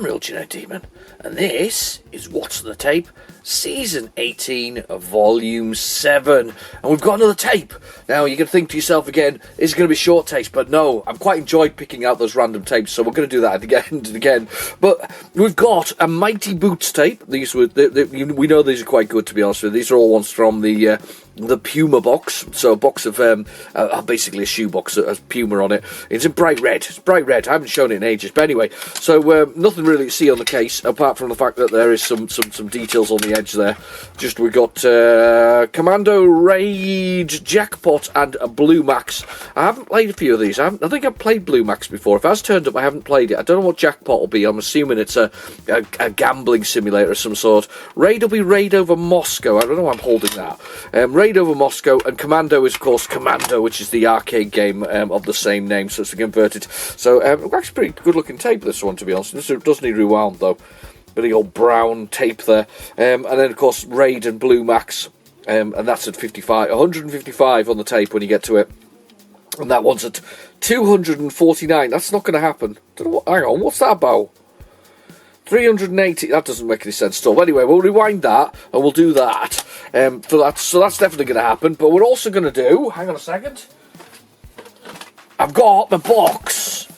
I'm Real Genetic Demon, and this is What's on the Tape, Season 18 of Volume 7. And we've got another tape. Now, you're going to think to yourself again, is it going to be short tapes? But no, I've quite enjoyed picking out those random tapes, so we're going to do that again and again. But we've got a Mighty Boots tape. These were, we know these are quite good, to be honest with you. These are all ones from the Puma box, so a box of basically a shoe box that has Puma on it. It's in bright red. It's bright red. I haven't shown it in ages, but anyway. So nothing really to see on the case apart from the fact that there is some details on the edge there. Just we got Commando, Raid, Jackpot, and a Blue Max. I haven't played a few of these. I think I've played Blue Max before. If it has turned up, I haven't played it. I don't know what Jackpot will be. I'm assuming it's a gambling simulator of some sort. Raid will be Raid over Moscow. I don't know why I'm holding that. Raid over Moscow, and Commando is, of course, Commando, which is the arcade game of the same name, so it's converted. So, actually pretty good-looking tape, this one, to be honest. This does need rewound, though. Big old brown tape there. And then, of course, Raid and Blue Max, and that's at 155 on the tape when you get to it. And that one's at 249. That's not going to happen. Hang on, what's that about? 380, that doesn't make any sense at all. Anyway, we'll rewind that, and we'll do that. For that. So that's definitely going to happen. But we're also going to do, hang on a second, I've got the box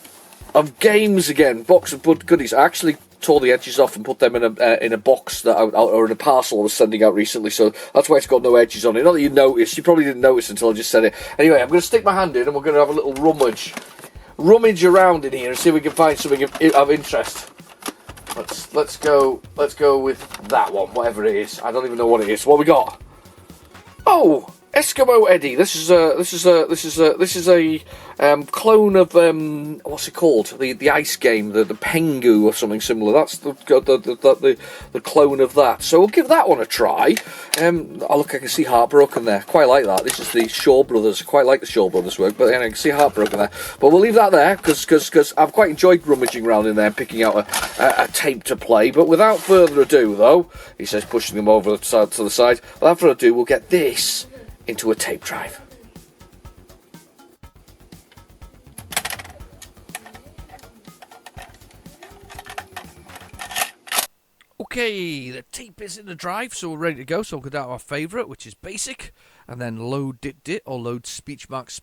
of games again, box of goodies. I actually tore the edges off and put them in a box that or in a parcel I was sending out recently, so that's why it's got no edges on it. Not that you noticed, you probably didn't notice until I just said it. Anyway, I'm going to stick my hand in and we're going to have a little rummage around in here and see if we can find something of interest. Let's go with that one, whatever it is. I don't even know what it is. What we got? Oh, Eskimo Eddie. This is a clone of what's it called? The ice game, the Pengu or something similar. That's the clone of that. So we'll give that one a try. Oh look, I can see Heartbroken there. Quite like that. This is the Shaw Brothers. Quite like the Shaw Brothers work, but I can see Heartbroken there. But we'll leave that there because I've quite enjoyed rummaging around in there and picking out a tape to play. But without further ado, though, he says, pushing them over to the side. Without further ado, we'll get this into a tape drive. Okay, the tape is in the drive, so we're ready to go. So we'll go down to our favourite, which is basic, and then load dit or load speech marks.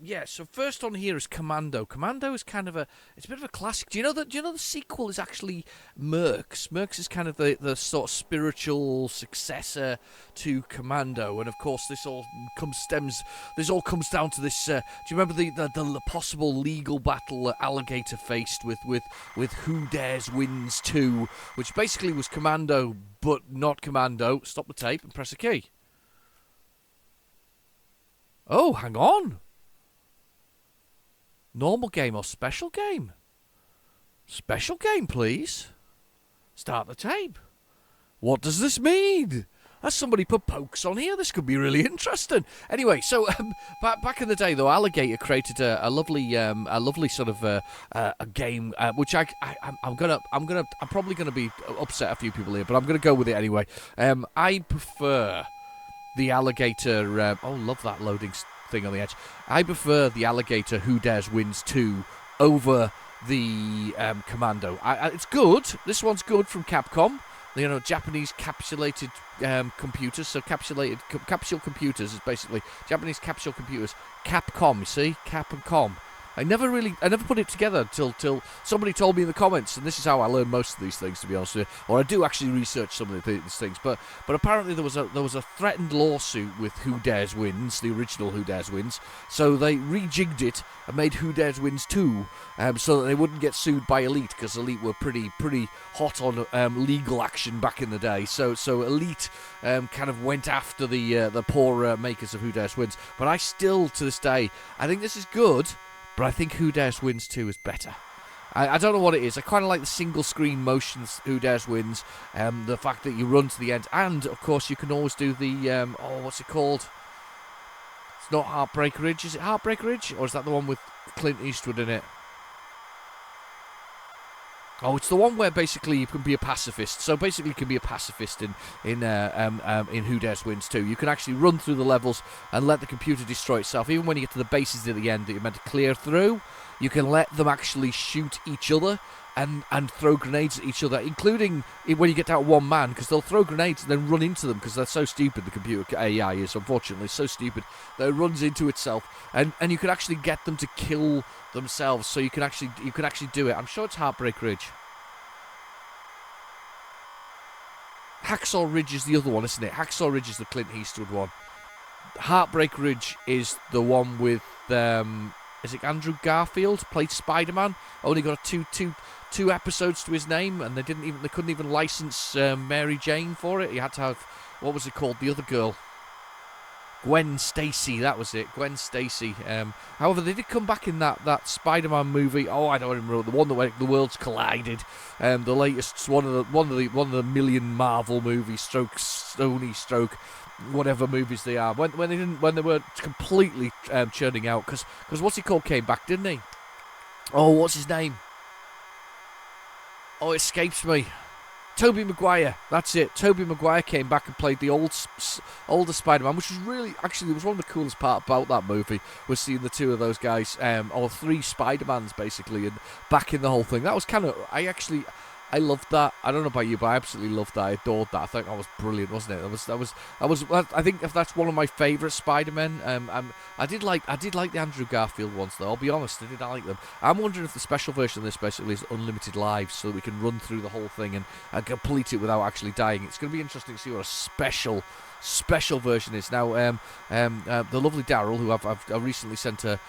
Yeah, so first on here is Commando. Commando is kind of it's a bit of a classic. Do you know the sequel is actually Mercs? Mercs is kind of the sort of spiritual successor to Commando, and of course this all comes down to this. Do you remember the possible legal battle that Alligator faced with Who Dares Wins 2, which basically was Commando but not Commando? Stop the tape and press a key. Oh, hang on. Normal game or special game? Special game, please. Start the tape. What does this mean? Has somebody put pokes on here? This could be really interesting. Anyway, so back in the day, though, Alligator created a lovely sort of a game, which I'm probably gonna be upset a few people here, but I'm gonna go with it anyway. I prefer the Alligator. Love that loading thing on the edge. I prefer the Alligator Who Dares Wins 2 over the Commando. It's good. This one's good from Capcom. You know, Japanese capsulated computers. So capsule computers is basically Japanese capsule computers. Capcom, you see? Cap and Com. I never put it together till somebody told me in the comments, and this is how I learn most of these things, to be honest with you. Or I do actually research some of these things, but apparently there was a threatened lawsuit with Who Dares Wins, the original Who Dares Wins, so they rejigged it and made Who Dares Wins 2, so that they wouldn't get sued by Elite, because Elite were pretty hot on legal action back in the day. So Elite kind of went after the poor makers of Who Dares Wins. But I still, to this day, I think this is good. But I think Who Dares Wins 2 is better. I don't know what it is. I kind of like the single-screen motions Who Dares Wins, the fact that you run to the end, and, of course, you can always do the, what's it called? It's not Heartbreak Ridge. Is it Heartbreak Ridge? Or is that the one with Clint Eastwood in it? Oh, it's the one where basically you can be a pacifist. So basically you can be a pacifist in Who Dares Wins 2. You can actually run through the levels and let the computer destroy itself. Even when you get to the bases at the end that you're meant to clear through, you can let them actually shoot each other and throw grenades at each other, including when you get down to one man, because they'll throw grenades and then run into them because they're so stupid. The computer AI is, unfortunately, so stupid that it runs into itself, and you can actually get them to kill themselves. So you can actually do it. I'm sure it's Heartbreak Ridge. Hacksaw Ridge is the other one, isn't it? Hacksaw Ridge is the Clint Eastwood one. Heartbreak Ridge is the one with is it Andrew Garfield played Spider-Man? Only got two episodes to his name, and they couldn't even license Mary Jane for it. He had to have, what was it called? The other girl, Gwen Stacy. That was it, Gwen Stacy. However, they did come back in that Spider-Man movie. Oh, I don't remember the one that the worlds collided. The latest one of the million Marvel movies, stroke Sony, stroke whatever movies they are. When they were completely churning out, because what's he called came back, didn't he? Oh, what's his name? Oh, it escapes me. Tobey Maguire, that's it. Tobey Maguire came back and played the older Spider-Man, which was really, actually, it was one of the coolest part about that movie, was seeing the two of those guys, or three Spider-Mans, basically, and back in the whole thing. That was kind of, I loved that. I don't know about you, but I absolutely loved that. I adored that. I think that was brilliant, wasn't it? That was. I think if that's one of my favourite Spider-Men. I did like the Andrew Garfield ones, though. I'll be honest, I did like them. I'm wondering if the special version of this basically is unlimited lives, so that we can run through the whole thing and complete it without actually dying. It's going to be interesting to see what a special version is. Now, the lovely Daryl, who I've recently sent a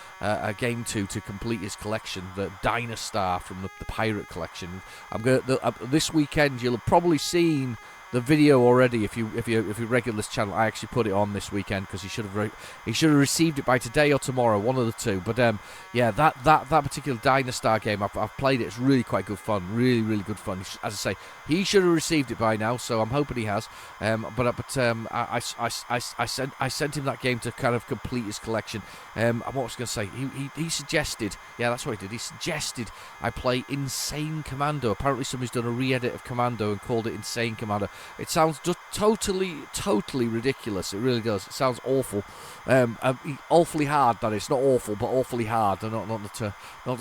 game to complete his collection, the Dynastar from the Pirate Collection. I'm going this weekend. You'll have probably seen the video already if you regular this channel. I actually put it on this weekend because he should have received it by today or tomorrow, one of the two. But yeah, that particular Dynastar game, I've played it. It's really quite good fun, really good fun. As I say, he should have received it by now, so I'm hoping he has. I sent him that game to kind of complete his collection. What was I going to say? He suggested, yeah, that's what he did. He suggested I play Insane Commando. Apparently somebody's done a re-edit of Commando and called it Insane Commando. It sounds just totally ridiculous. It really does. It sounds awful. Awfully hard, that is. Not awful, but awfully hard. Not to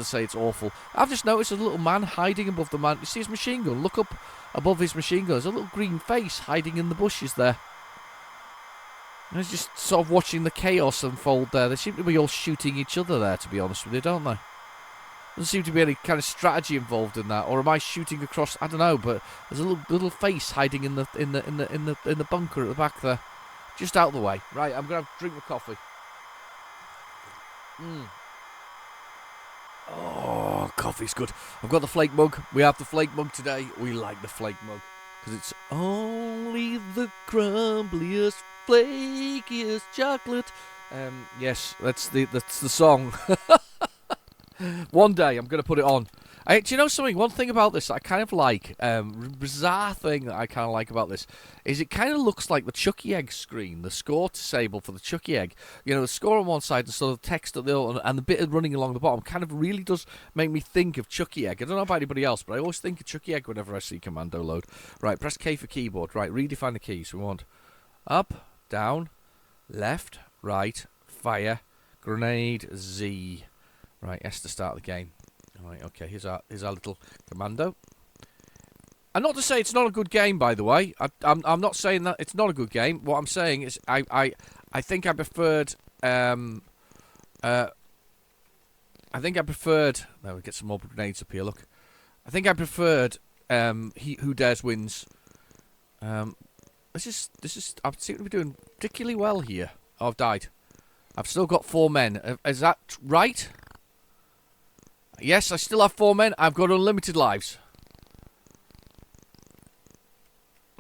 say it's awful. I've just noticed a little man hiding above the man. You see his machine gun? Look up above his machine gun. There's a little green face hiding in the bushes there. I was just sort of watching the chaos unfold there. They seem to be all shooting each other there, to be honest with you, don't they? Doesn't seem to be any kind of strategy involved in that, or am I shooting across? I don't know, but there's a little face hiding in the bunker at the back there, just out of the way. Right, I'm gonna have a drink of coffee. Oh, coffee's good. I've got the flake mug. We have the flake mug today. We like the flake mug because it's only the crumbliest, flakiest chocolate. Yes, that's the song. One day I'm going to put it on. Do you know something? One thing about this I kind of like, bizarre thing that I kind of like about this, is it kind of looks like the Chucky Egg screen, the score table for the Chucky Egg. You know, the score on one side and sort of text at the other, and the bit running along the bottom kind of really does make me think of Chucky Egg. I don't know about anybody else, but I always think of Chucky Egg whenever I see Commando load. Right, press K for keyboard. Right, redefine the keys. We want up, down, left, right, fire, grenade, Z. Right, S to start the game. Right, okay, here's our little Commando. And not to say it's not a good game, by the way. I'm not saying that it's not a good game. What I'm saying is I think I preferred Now we get some more grenades up here. Look, I think I preferred He Who Dares Wins. This is I seem to be doing particularly well here. Oh, I've died. I've still got 4 men. Is that right? Yes, I still have 4 men. I've got unlimited lives.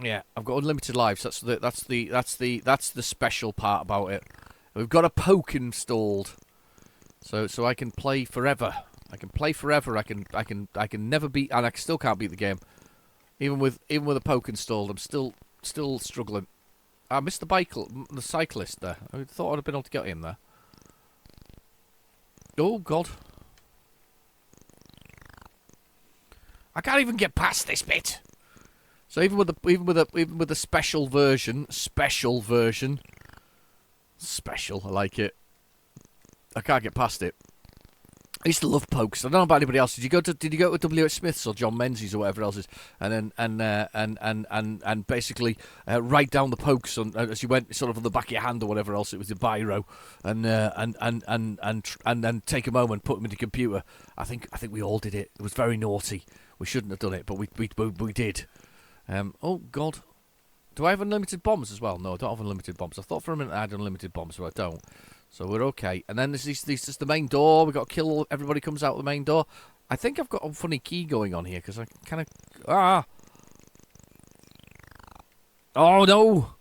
Yeah, I've got unlimited lives. That's the special part about it. We've got a poke installed, so I can play forever. I can play forever. I can never beat, and I still can't beat the game, even with a poke installed. I'm still struggling. I missed the cyclist there. I thought I'd have been able to get him there. Oh God. I can't even get past this bit. So even with the special version, I like it. I can't get past it. I used to love pokes. I don't know about anybody else. Did you go to W.H. Smith's or John Menzies or whatever else is, and basically write down the pokes as you went sort of on the back of your hand or whatever else it was, the biro, and then take a moment, put them in the computer. I think we all did it. It was very naughty. We shouldn't have done it, but we did. Oh God, do I have unlimited bombs as well? No, I don't have unlimited bombs. I thought for a minute I had unlimited bombs, but I don't. So we're okay. And then there's just the main door. We've got to kill everybody comes out the main door. I think I've got a funny key going on here because I kind of... Oh, no!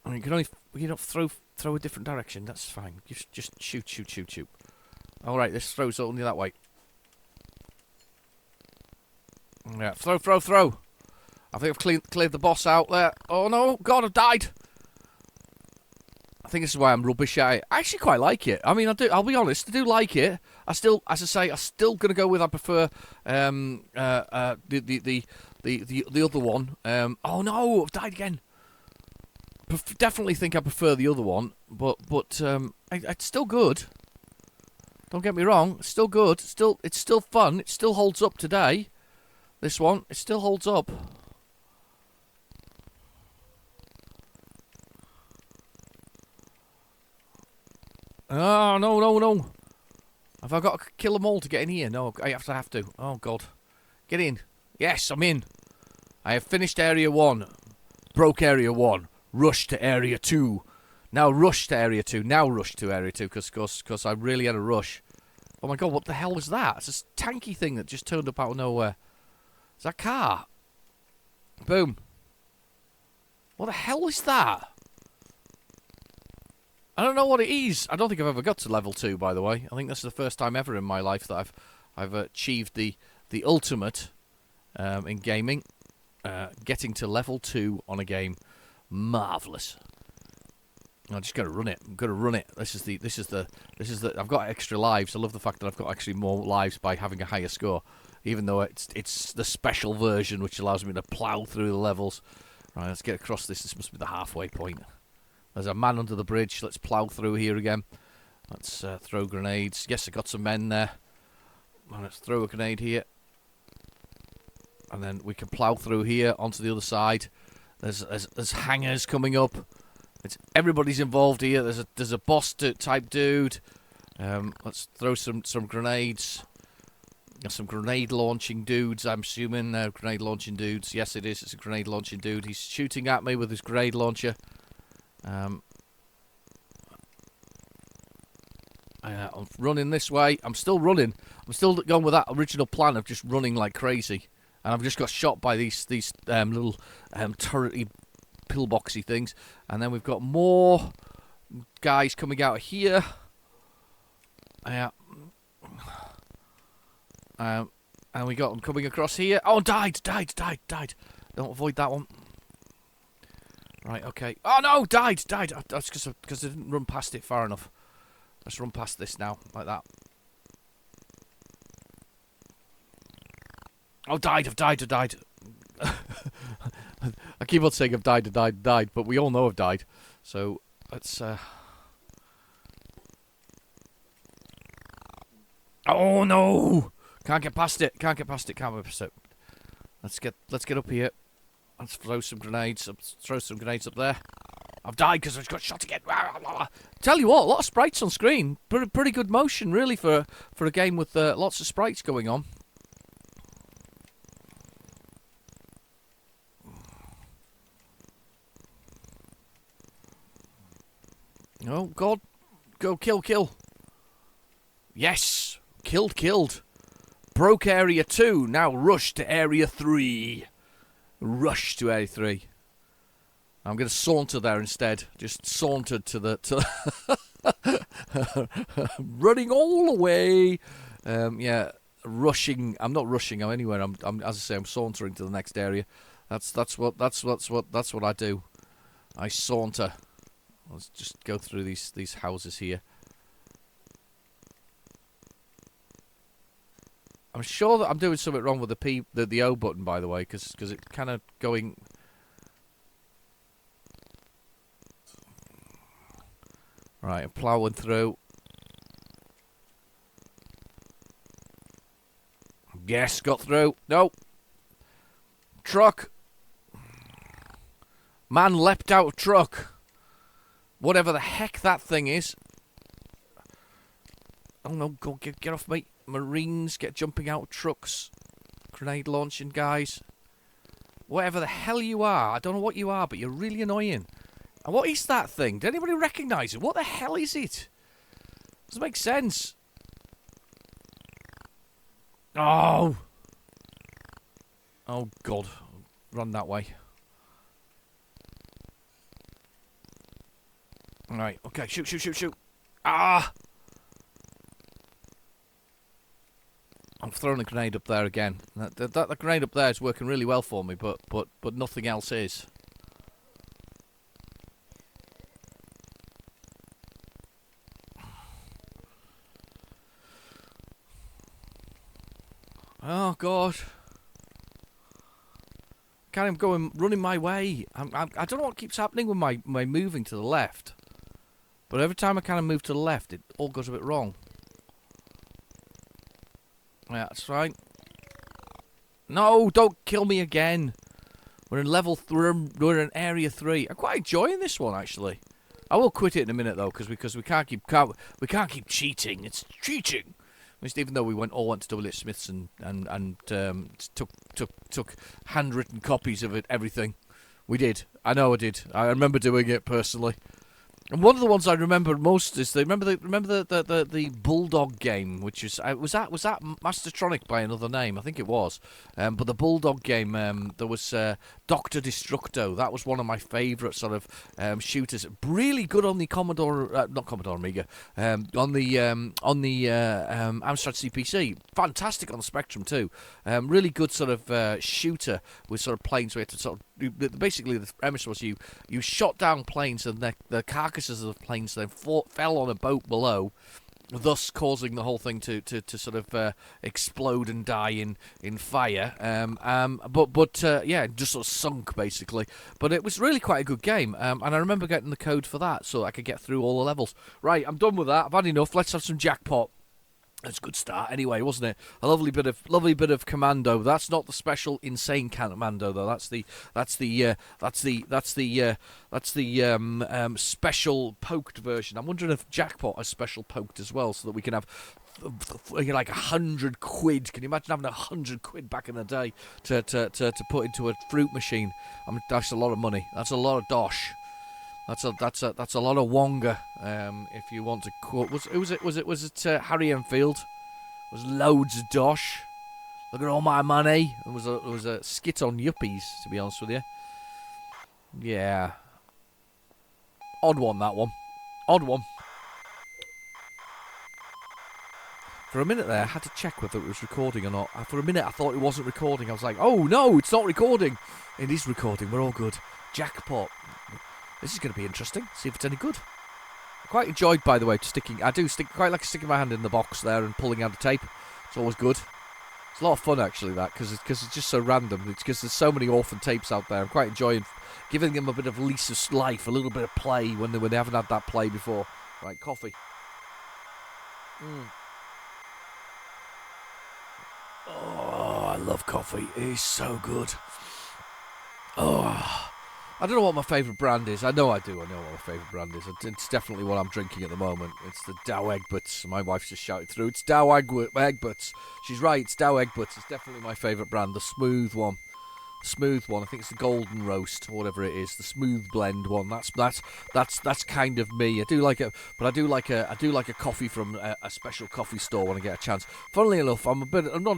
I mean, you can throw a different direction. That's fine. Just shoot. All right, this throws only that way. Yeah, throw. I think I've cleared the boss out there. Oh, no. God, I've died. I think this is why I'm rubbish at it. I actually quite like it. I mean, I do. I'll be honest. I do like it. I still, as I say, I'm still gonna go with. I prefer the other one. Oh no, I've died again. Definitely think I prefer the other one, but it's still good. Don't get me wrong. It's still good. It's still fun. It still holds up today. This one, it still holds up. Oh, no. Have I got to kill them all to get in here? No, I have to. Oh, God. Get in. Yes, I'm in. I have finished Area 1. Broke Area 1. Rush to Area 2. Now rush to Area 2. Now rush to Area 2, because I really had a rush. Oh, my God, what the hell was that? It's this tanky thing that just turned up out of nowhere. Is that a car? Boom. What the hell is that? I don't know what it is. I don't think I've ever got to level 2, by the way. I think this is the first time ever in my life that I've achieved the ultimate in gaming. Getting to level 2 on a game. Marvellous. I just gotta run it. I'm gonna run it. This is the I've got extra lives. I love the fact that I've got actually more lives by having a higher score. Even though it's the special version which allows me to plough through the levels. Right, let's get across this. This must be the halfway point. There's a man under the bridge. Let's plough through here again. Let's throw grenades. Yes, I got some men there. Let's throw a grenade here. And then we can plough through here onto the other side. There's hangers coming up. Everybody's involved here. There's a boss type dude. Let's throw some grenades. Got some grenade launching dudes, I'm assuming. Grenade launching dudes. Yes, it is. It's a grenade launching dude. He's shooting at me with his grenade launcher. I'm running this way. I'm still running. I'm still going with that original plan of just running like crazy. And I've just got shot by these little turrety pillboxy things. And then we've got more guys coming out of here. Yeah. And we got them coming across here. Oh, died. Don't avoid that one. Right, okay. Oh, no, died. That's because I didn't run past it far enough. Let's run past this now, like that. Oh, I've died. I keep on saying I've died, but we all know I've died. So, let's... Oh, no! Can't get past it. Let's get up here. Let's throw some grenades. Throw some grenades up there. I've died because I just got shot again. Tell you what, a lot of sprites on screen. Pretty good motion, really, for a game with lots of sprites going on. Oh, God. Go, kill. Yes! Killed. Broke Area 2. Now rush to Area 3. Rush to Area 3. I'm going to saunter there instead. Just sauntered to the... running all the way. Yeah, rushing. I'm not rushing. I'm anywhere. I'm as I say, I'm sauntering to the next area. That's what I do. I saunter. Let's just go through these houses here. I'm sure that I'm doing something wrong with the O button, by the way, because it's kind of going. Right, I'm ploughing through. Yes, got through. No. Truck. Man leapt out of truck. Whatever the heck that thing is. Oh no, go get off me. Marines get jumping out of trucks. Grenade launching guys. Whatever the hell you are. I don't know what you are, but you're really annoying. And what is that thing? Did anybody recognise it? What the hell is it? Doesn't make sense. Oh. Oh God. Run that way. Alright, okay, shoot. Ah! I'm throwing a grenade up there again. That grenade up there is working really well for me, but nothing else is. Oh God! Can't even go and running my way. I don't know what keeps happening with my moving to the left, but every time I kind of move to the left, it all goes a bit wrong. Yeah, that's right. No, don't kill me again. We're in level 3. We're in area 3. I'm quite enjoying this one actually. I will quit it in a minute though, because we can't keep cheating. It's cheating. Even though we all went to W.H. Smith's and took handwritten copies of it, everything. We did. I know I did. I remember doing it personally. And one of the ones I remember most is remember the Bulldog game, which is was that Mastertronic by another name? I think it was. But the Bulldog game, there was Dr. Destructo. That was one of my favourite sort of shooters. Really good on the Commodore, not Commodore Amiga, on the Amstrad CPC. Fantastic on the Spectrum too. Really good sort of shooter with sort of planes. We had to sort of basically the premise was you shot down planes and the carcasses of the planes then fell on a boat below, thus causing the whole thing to sort of explode and die in fire. Yeah, just sort of sunk basically. But it was really quite a good game, and I remember getting the code for that so I could get through all the levels. Right, I'm done with that. I've had enough. Let's have some jackpot. That's a good start, anyway, wasn't it? A lovely bit of Commando. That's not the special insane Commando though. That's the special poked version. I'm wondering if Jackpot has special poked as well, so that we can have like 100 quid. Can you imagine having 100 quid back in the day to put into a fruit machine? I mean, that's a lot of money. That's a lot of dosh. That's a lot of wonga. If you want to quote, was it Harry Enfield? Was loads of dosh. Look at all my money. It was a skit on yuppies, to be honest with you. Yeah. Odd one, that one. Odd one. For a minute there, I had to check whether it was recording or not. For a minute, I thought it wasn't recording. I was like, oh no, it's not recording. It is recording. We're all good. Jackpot. This is going to be interesting. See if it's any good. I quite enjoyed, by the way, quite like sticking my hand in the box there and pulling out a tape. It's always good. It's a lot of fun, actually, that, because it's just so random. It's because there's so many orphan tapes out there. I'm quite enjoying giving them a bit of lease of life, a little bit of play when they haven't had that play before. Right, coffee. Oh, I love coffee. It is so good. Oh, I don't know what my favourite brand is. I know what my favourite brand is. It's definitely what I'm drinking at the moment. It's the Dow Egberts. My wife's just shouted through. It's Dow Egberts. She's right, it's Dow Egberts. It's definitely my favourite brand. The smooth one. Smooth one. I think it's the golden roast or whatever it is. The smooth blend one. That's kind of me. I do like it, but I do like a coffee from a special coffee store when I get a chance. Funnily enough, I'm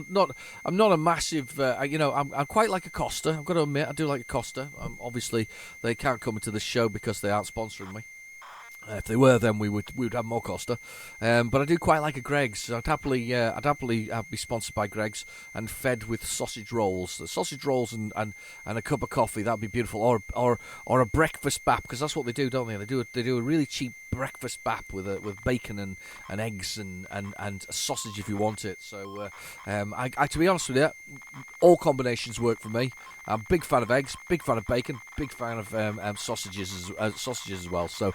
not a massive. I'm quite like a Costa. I've got to admit, I do like a Costa. Obviously, they can't come into the show because they aren't sponsoring me. If they were, then we would have more Costa. But I do quite like a Greggs. I'd happily be sponsored by Greggs and fed with sausage rolls. The sausage rolls and a cup of coffee. That'd be beautiful. Or a breakfast bap, because that's what they do, don't they? They do a really cheap breakfast bap with bacon and eggs and a sausage if you want it. So I to be honest with you, all combinations work for me. I'm a big fan of eggs, big fan of bacon, big fan of sausages as well. So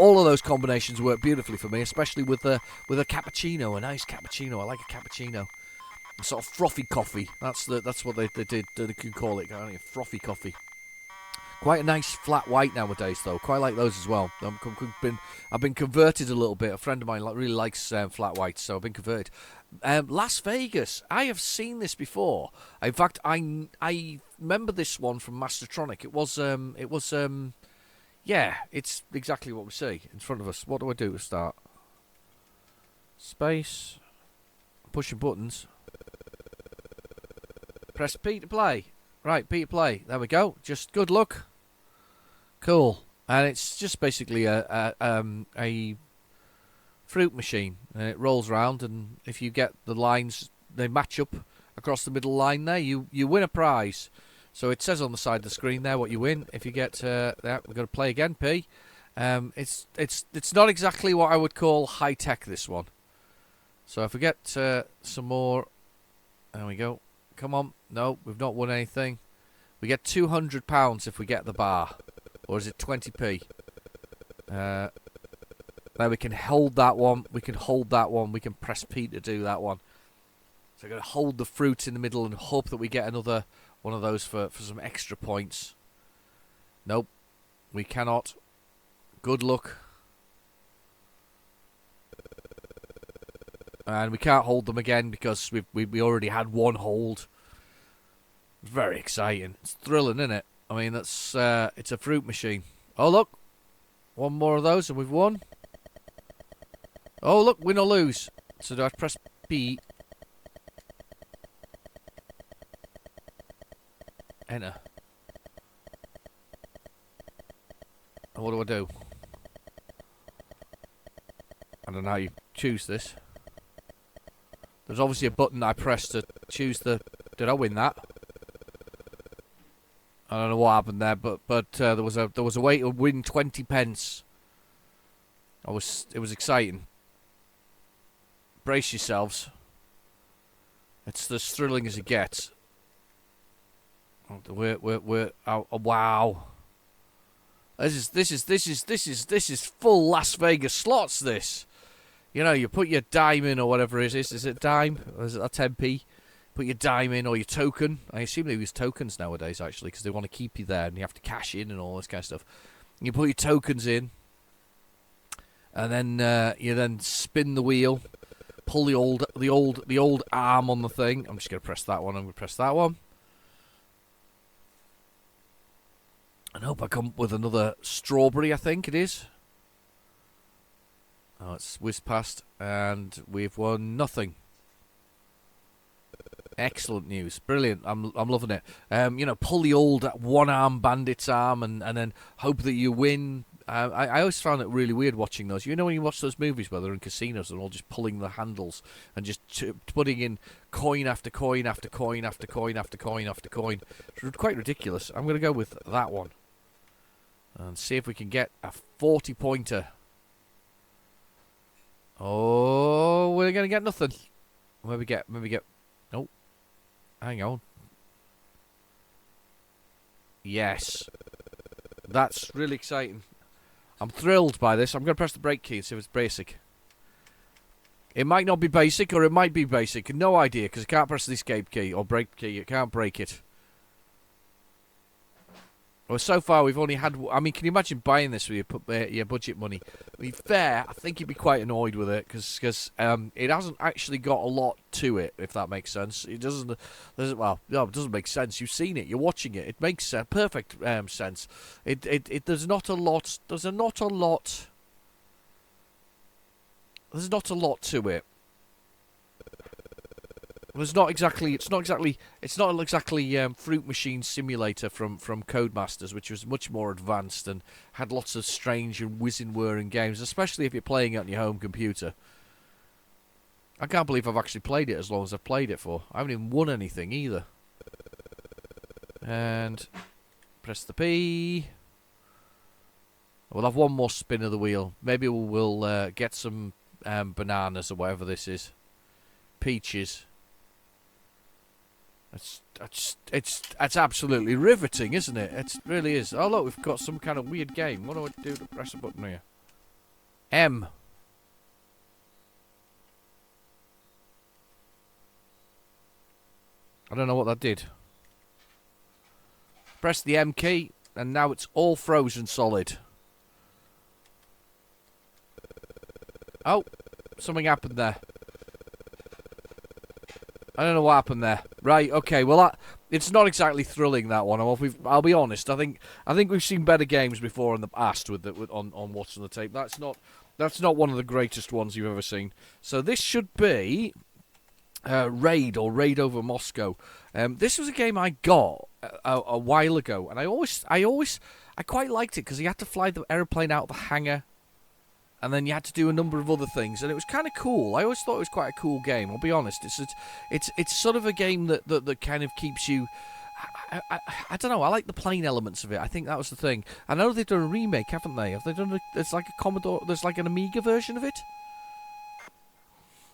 all of those combinations work beautifully for me, especially with a cappuccino, a nice cappuccino. I like a cappuccino. sort of frothy coffee. That's what they did. They can call it, can't you? Frothy coffee. Quite a nice flat white nowadays, though. Quite like those as well. I've been converted a little bit. A friend of mine really likes flat whites, so I've been converted. Las Vegas. I have seen this before. In fact, I remember this one from Mastertronic. It was yeah. It's exactly what we see in front of us. What do I do to start? Space. Pushing buttons. Press P to play. Right, P to play. There we go. Just good luck. Cool. And it's just basically a fruit machine. And it rolls around, and if you get the lines, they match up across the middle line there, you win a prize. So it says on the side of the screen there what you win. If you get that, we're going to play again, P. It's not exactly what I would call high tech, this one. So if we get some more, there we go. Come on. No, we've not won anything. We get £200 if we get the bar. Or is it 20p? Now we can hold that one. We can hold that one. We can press P to do that one. So we're going to hold the fruit in the middle and hope that we get another one of those for some extra points. Nope. We cannot. Good luck. And we can't hold them again because we already had one hold. It's very exciting. It's thrilling, isn't it? I mean, that's it's a fruit machine. Oh, look. One more of those and we've won. Oh, look. Win or lose. So do I press P? Enter. And what do? I don't know how you choose this. There's obviously a button I pressed to choose the... Did I win that? I don't know what happened there, but there was a way to win 20 pence. It was exciting. Brace yourselves. It's as thrilling as it gets. We're oh, wow. This is full Las Vegas slots. This, you know, you put your dime in or whatever it is. Is it dime? Or is it a 10p? Put your dime in or your token. I assume they use tokens nowadays, actually, because they want to keep you there and you have to cash in and all this kind of stuff. You put your tokens in, and then you then spin the wheel, pull the old arm on the thing. I'm just gonna press that one. I'm gonna press that one. I hope I come up with another strawberry. I think it is. Oh, it's whizzed past, and we've won nothing. Excellent news, brilliant. I'm loving it. You know, pull the old one-arm bandit's arm, and then hope that you win. I always found it really weird watching those. You know, when you watch those movies where they're in casinos and all just pulling the handles and just putting in coin after coin after coin after coin after coin after coin. It's quite ridiculous. I'm going to go with that one and see if we can get a 40-pointer. Oh, we're going to get nothing. Maybe get. Nope. Hang on. Yes. That's really exciting. I'm thrilled by this. I'm going to press the brake key and see if it's basic. It might not be basic, or it might be basic. No idea, because I can't press the escape key or brake key. You can't break it. Well, so far we've only had... I mean, can you imagine buying this with your budget money? To be fair, I think you'd be quite annoyed with it, because it hasn't actually got a lot to it, if that makes sense. It doesn't... Well, no, it doesn't make sense. You've seen it. You're watching it. It makes perfect sense. There's not a lot... There's not a lot to it. It's not exactly Fruit Machine Simulator from Codemasters, which was much more advanced and had lots of strange and whizzing-whirring games, especially if you're playing it on your home computer. I can't believe I've actually played it as long as I've played it for. I haven't even won anything either. And press the P. We'll have one more spin of the wheel. Maybe we'll get some bananas or whatever this is. Peaches. It's absolutely riveting, isn't it? It really is. Oh look, we've got some kind of weird game. What do I do to press a button here? M. I don't know what that did. Press the M key, and now it's all frozen solid. Oh, something happened there. I don't know what happened there. Right, okay, well, it's not exactly thrilling, that one. I'll be honest. I think we've seen better games before in the past on Watching the Tape. That's not one of the greatest ones you've ever seen. So this should be Raid over Moscow. This was a game I got a while ago, and I quite liked it because you had to fly the aeroplane out of the hangar, and then you had to do a number of other things, and it was kind of cool. I always thought it was quite a cool game. I'll be honest. It's sort of a game that kind of keeps you. I don't know. I like the plane elements of it. I think that was the thing. I know they've done a remake, haven't they? Have they done? It's like a Commodore. There's like an Amiga version of it.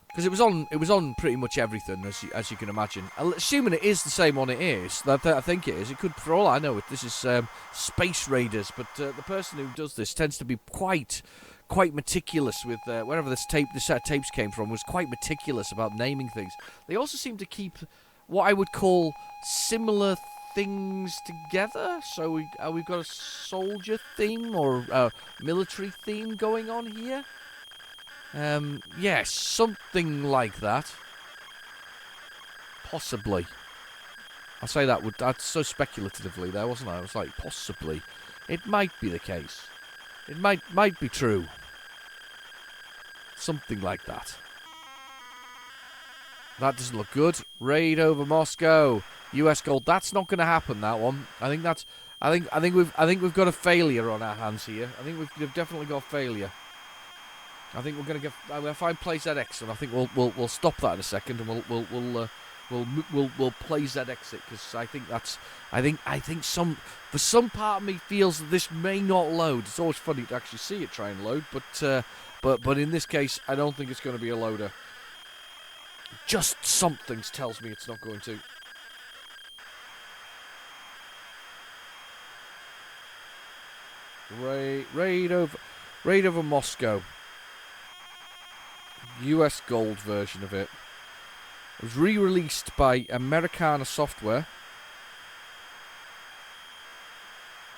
Because it was on pretty much everything, as you can imagine. Assuming it is the same one, it is. I think it is. It could, for all I know, this is Space Raiders. But the person who does this tends to be quite meticulous with wherever this set of tapes came from. Was quite meticulous about naming things. They also seem to keep what I would call similar things together. So we've got a soldier theme or a military theme going on here. Yes, something like that. Possibly. I say that's so speculatively there, wasn't I? I was like, possibly. It might be the case. It might be true. Something like that. That doesn't look good. Raid over Moscow. US gold. That's not going to happen. That one. I think we've got a failure on our hands here. I think we've definitely got failure. I think I'm gonna find PlayZX, and I think we'll stop that in a second, and we'll play ZX it, because I think some part of me feels that this may not load. It's always funny to actually see it try and load, but in this case, I don't think it's going to be a loader. Just something tells me it's not going to. Raid over Moscow. US gold version of it. It was re-released by Americana Software.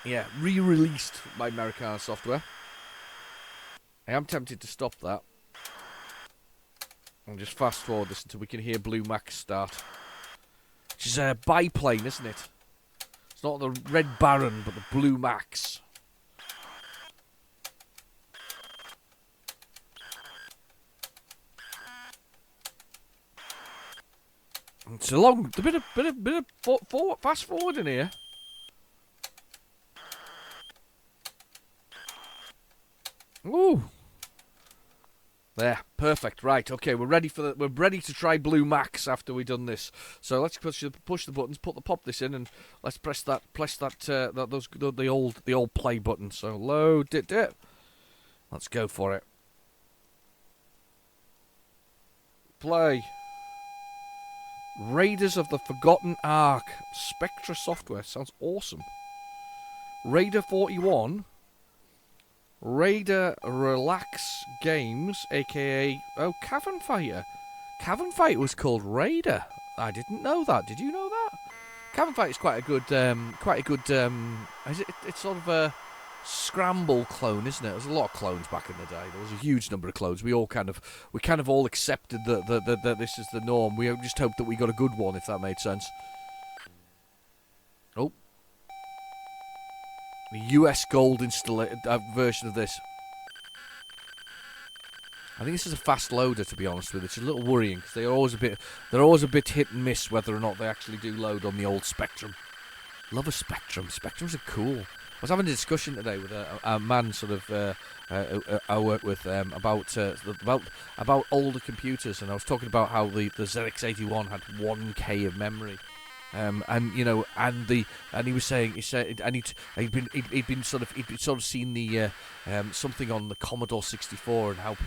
Yeah, re-released by Americana Software. I am tempted to stop that and just fast forward this until we can hear Blue Max start. Which is a biplane, isn't it? It's not the Red Baron, but the Blue Max. It's a bit of fast forward in here. Ooh, there, perfect. Right, okay, we're ready to try Blue Max after we've done this. So let's push the buttons, pop this in, and let's press the old play button. So load it. Let's go for it. Play. Raiders of the Forgotten Ark. Spectra Software. Sounds awesome. Raider 41. Raider Relax Games, a.k.a. Cavern Fighter. Cavern Fighter was called Raider. I didn't know that. Did you know that? Cavern Fighter is quite a good, it's sort of a scramble clone, isn't it? There's a lot of clones back in the day. There was a huge number of clones. We kind of all accepted that this is the norm. We just hoped that we got a good one, if that made sense. Oh, the US gold version of this. I think this is a fast loader, to be honest with you. It's a little worrying because they're always a bit hit and miss whether or not they actually do load on the old Spectrum. Love a Spectrum. Spectrums are cool. I was having a discussion today with a man sort of I work with about older computers, and I was talking about how the ZX81 had 1K of memory. And he was saying he'd been sort of seen the something on the Commodore 64 and how a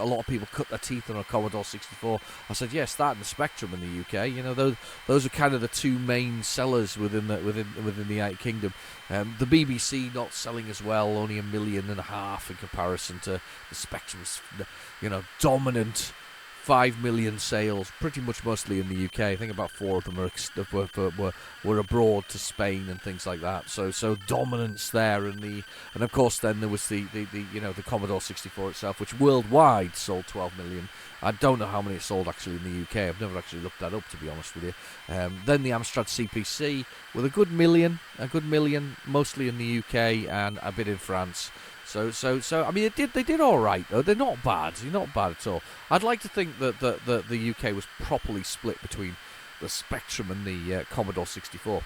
lot of people cut their teeth on a Commodore 64. I said yes, that and the Spectrum in the UK. You know, those are kind of the two main sellers within the United Kingdom. The BBC not selling as well, only 1.5 million in comparison to the Spectrum's, dominant 5 million sales, pretty much mostly in the UK. I think about 4 of them were abroad to Spain and things like that. So dominance there, and of course then there was the Commodore 64 itself, which worldwide sold 12 million. I don't know how many it sold actually in the UK. I've never actually looked that up, to be honest with you. Then the Amstrad CPC with a good million, mostly in the UK and a bit in France. So I mean, they did all right though. They're not bad. They're not bad at all. I'd like to think that the UK was properly split between the Spectrum and the Commodore 64,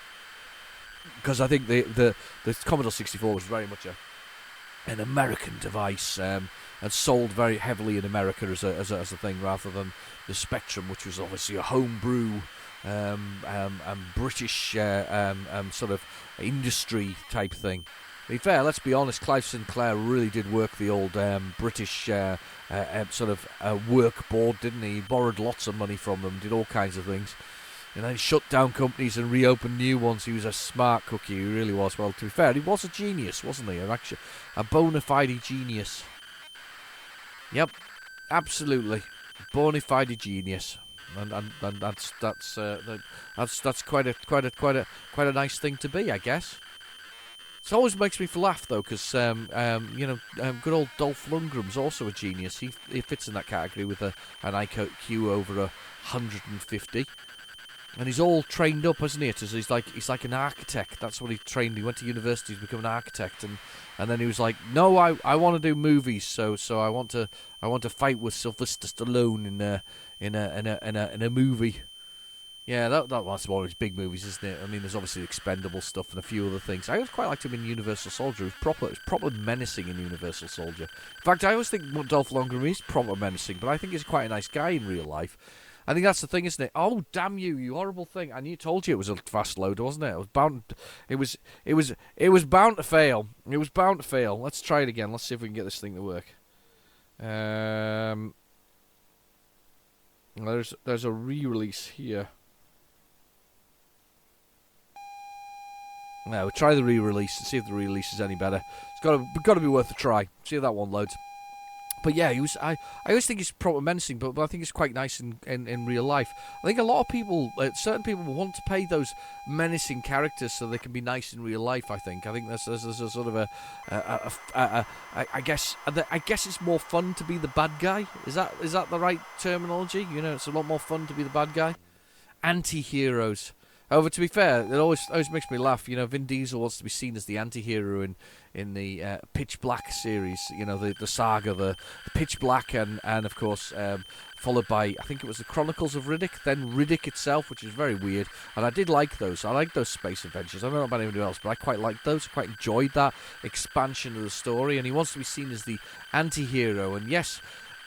because I think the Commodore 64 was very much an American device, and sold very heavily in America as a thing, rather than the Spectrum, which was obviously a homebrew British sort of industry type thing. To be fair, let's be honest, Clive Sinclair really did work the old British sort of work board, didn't he? He borrowed lots of money from them, did all kinds of things, and then shut down companies and reopened new ones. He was a smart cookie, he really was. Well, to be fair, he was a genius, wasn't he? Actually, a bona fide genius. Yep, absolutely, bona fide genius, and that's quite a nice thing to be, I guess. It always makes me laugh though, because good old Dolph Lundgren's also a genius. He fits in that category with an IQ over 150, and he's all trained up, isn't he? He's like an architect. That's what he trained. He went to university to become an architect, and then he was like, no, I want to do movies. So I want to fight with Sylvester Stallone in a movie. Yeah, that's one of his big movies, isn't it? I mean, there's obviously Expendable stuff and a few other things. I always quite liked him in Universal Soldier. It was proper menacing in Universal Soldier. In fact, I always think Dolph Lundgren is proper menacing, but I think he's quite a nice guy in real life. I think that's the thing, isn't it? Oh, damn you horrible thing! I told you it was a fast load, wasn't it? It was bound to fail. It was bound to fail. Let's try it again. Let's see if we can get this thing to work. There's a re-release here. No, we'll try the re-release and see if the re-release is any better. It's got to be worth a try. See if that one loads. But yeah, I always think he's proper menacing, but I think he's quite nice in real life. I think a lot of people, certain people, want to play those menacing characters so they can be nice in real life. I think there's a sort of I guess it's more fun to be the bad guy. Is that the right terminology? You know, it's a lot more fun to be the bad guy. Anti-heroes. However, to be fair, it always makes me laugh. You know, Vin Diesel wants to be seen as the anti-hero in the Pitch Black series. You know, the saga, the Pitch Black, and of course followed by, I think it was the Chronicles of Riddick, then Riddick itself, which is very weird. And I did like those. I like those space adventures. I don't know about anybody else, but I quite liked those. I quite enjoyed that expansion of the story. And he wants to be seen as the anti-hero. And yes,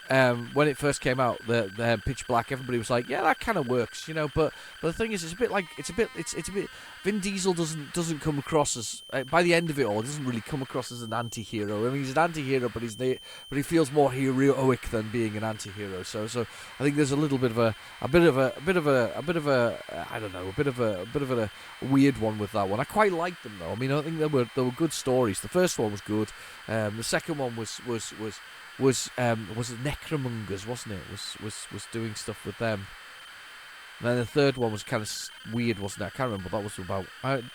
when it first came out, the Pitch Black, everybody was like, yeah, that kind of works, you know. But the thing is, it's a bit. Vin Diesel doesn't come across as, by the end of it all, doesn't really come across as an anti-hero. I mean, he's an anti-hero, but he feels more heroic than being an anti-hero. So I think there's a little bit of a weird one with that one. I quite liked them though. I mean, I think they were good stories. The first one was good. The second one was Necromongers, wasn't it? Was doing stuff with them. And then the third one was kind of weird, wasn't it? I can't remember what that was about.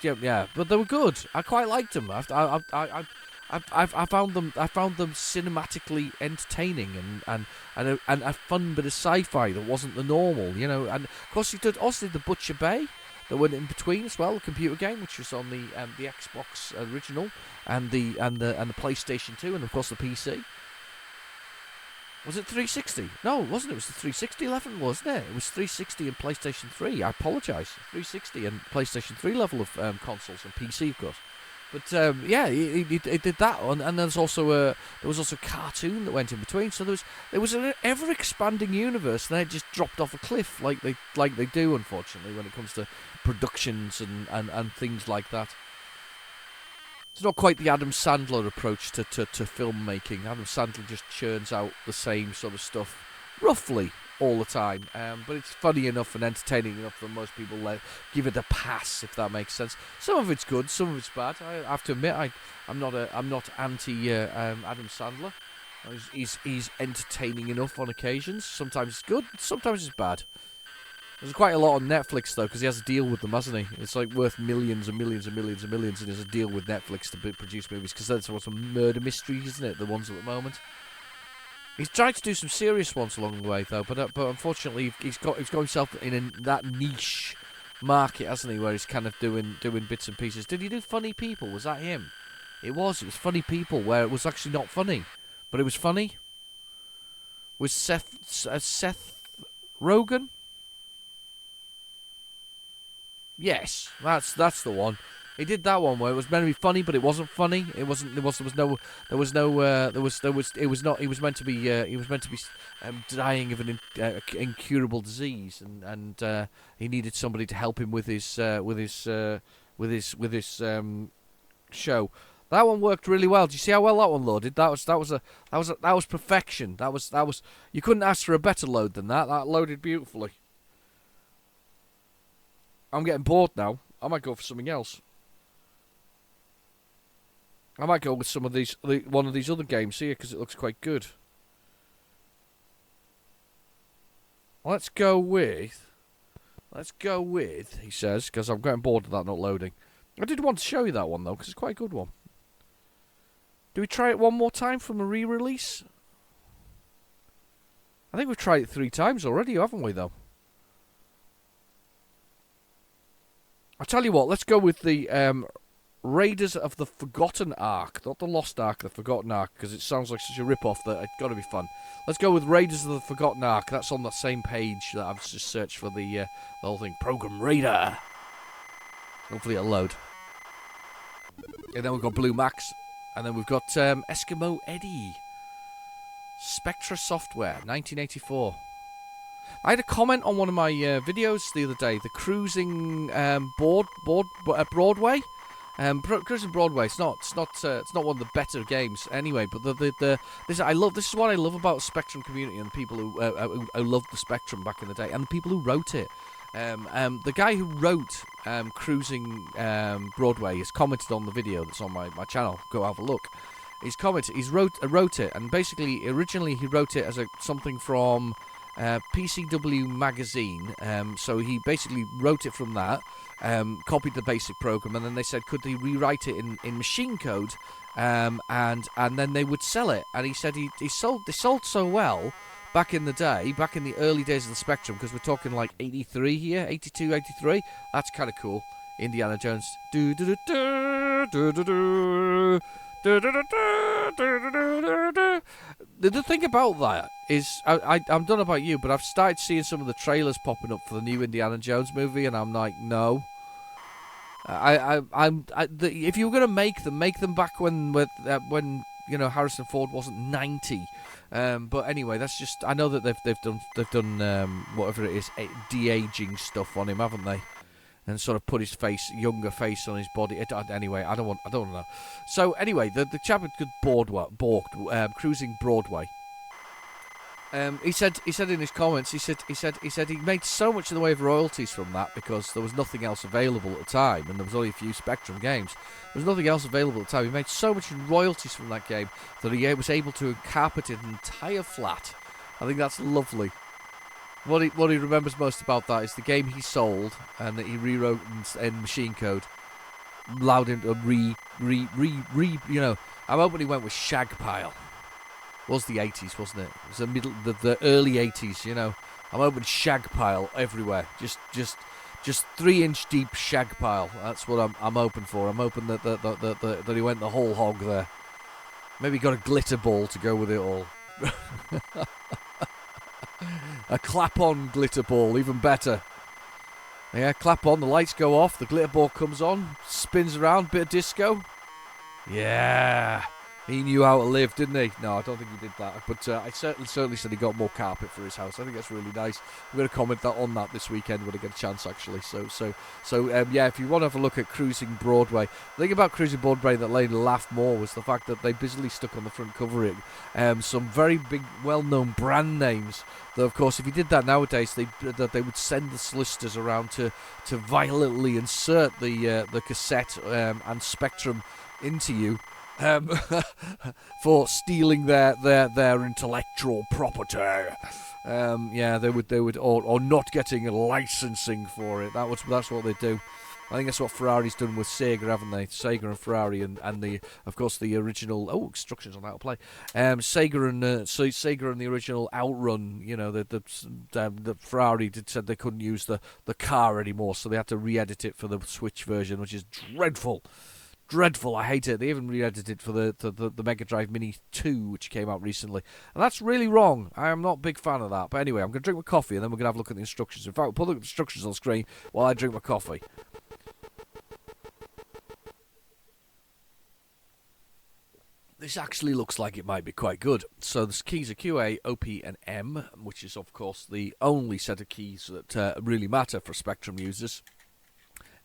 Yeah, but they were good. I quite liked them. I found them cinematically entertaining and a fun bit of sci-fi that wasn't the normal, you know. And of course, he did the Butcher Bay that went in between as well, a computer game which was on the Xbox original and the PlayStation 2 and of course the PC. Was it 360? No, it wasn't. It was the 360 level, wasn't it? It was 360 and PlayStation 3. I apologise. 360 and PlayStation 3 level of consoles and PC, of course. But yeah, he did that one, and there was also a cartoon that went in between. So there was an ever expanding universe, and then it just dropped off a cliff, like they do, unfortunately, when it comes to productions and things like that. It's not quite the Adam Sandler approach to filmmaking. Adam Sandler just churns out the same sort of stuff, roughly, all the time. But it's funny enough and entertaining enough that most people give it a pass, if that makes sense. Some of it's good, some of it's bad. I have to admit, I'm not anti Adam Sandler. He's entertaining enough on occasions. Sometimes it's good, sometimes it's bad. There's quite a lot on Netflix though, because he has a deal with them, hasn't he? It's like worth millions and millions and millions and millions, and he has a deal with Netflix to produce movies, because that's what's a murder mystery, isn't it? The ones at the moment. He's tried to do some serious ones along the way though, but unfortunately he's got himself in that niche market, hasn't he? Where he's kind of doing bits and pieces. Did he do Funny People? Was that him? It was Funny People, where it was actually not funny, but it was funny. With Seth Rogen. Yes, that's the one. He did that one where it was meant to be funny, but it wasn't funny. It wasn't. It was meant to be dying of an incurable disease, and he needed somebody to help him with his show. That one worked really well. Do you see how well that one loaded? That was perfection. That was. You couldn't ask for a better load than that. That loaded beautifully. I'm getting bored now. I might go for something else. I might go with one of these other games here, because it looks quite good. Let's go with, he says, because I'm getting bored of that not loading. I did want to show you that one, though, because it's quite a good one. Do we try it one more time from a re-release? I think we've tried it 3 times already, haven't we, though? I'll tell you what, let's go with the Raiders of the Forgotten Ark. Not the Lost Ark, the Forgotten Ark, because it sounds like such a rip-off that it's got to be fun. Let's go with Raiders of the Forgotten Ark. That's on that same page that I've just searched for the whole thing. Program Raider. Hopefully it'll load. And then we've got Blue Max. And then we've got Eskimo Eddie. Spectra Software, 1984. I had a comment on one of my videos the other day. The cruising Broadway. Cruising Broadway. It's not one of the better games anyway. But this is what I love about the Spectrum community and people who loved the Spectrum back in the day, and the people who wrote it. The guy who wrote Cruising Broadway has commented on the video that's on my channel. Go have a look. He's commented. He's wrote it, and basically originally he wrote it as something from PCW magazine. So he basically wrote it from that, copied the basic program, and then they said, could they rewrite it in machine code, and then they would sell it. And he said they sold so well back in the day, back in the early days of the Spectrum, because we're talking like 83 here, 82, 83. That's kind of cool. Indiana Jones. The thing about that is, I don't know about you, but I've started seeing some of the trailers popping up for the new Indiana Jones movie, and I'm like, no. If you were going to make them back when Harrison Ford wasn't 90. But anyway, that's just, I know that they've done whatever it is, de-aging stuff on him, haven't they? And sort of put his younger face on his body. Anyway, I don't know. So anyway, the chap had balked, Cruising Broadway. He said in his comments, he said he made so much in the way of royalties from that because there was nothing else available at the time, and there was only a few Spectrum games. There was nothing else available at the time. He made so much in royalties from that game that he was able to carpet an entire flat. I think that's lovely. What he remembers most about that is the game he sold and that he rewrote in machine code. Allowed him to I'm hoping he went with Shagpile. It was the 80s, wasn't it? It was the early 80s, I'm hoping Shagpile everywhere. Just 3-inch deep Shagpile. That's what I'm hoping for. I'm hoping that he went the whole hog there. Maybe got a glitter ball to go with it all. A clap-on glitter ball, even better. Yeah, clap on, the lights go off, the glitter ball comes on, spins around, bit of disco. Yeah, he knew how to live, didn't he? No, I don't think he did that, but I certainly said he got more carpet for his house. I think that's really nice. I'm going to comment on that this weekend when I get a chance, actually. So, yeah, if you want to have a look at Cruising Broadway, the thing about Cruising Broadway that made me laugh more was the fact that they busily stuck on the front cover some very big, well-known brand names. Though, of course, if you did that nowadays, they would send the solicitors around to violently insert the cassette and Spectrum into you. um, for stealing their intellectual property. Yeah, they would, or not getting licensing for it. That's what they do. I think that's what Ferrari's done with Sega, haven't they? Sega and Ferrari, and the, of course, the original. Oh, instructions on how to play. Sega and the original Outrun. You know, the Ferrari said they couldn't use the car anymore, so they had to re-edit it for the Switch version, which is dreadful. Dreadful, I hate it. They even re-edited it for the Mega Drive Mini 2, which came out recently. And that's really wrong. I am not a big fan of that. But anyway, I'm going to drink my coffee and then we're going to have a look at the instructions. In fact, we'll put the instructions on the screen while I drink my coffee. This actually looks like it might be quite good. So the keys are QA, OP, and M, which is, of course, the only set of keys that really matter for Spectrum users.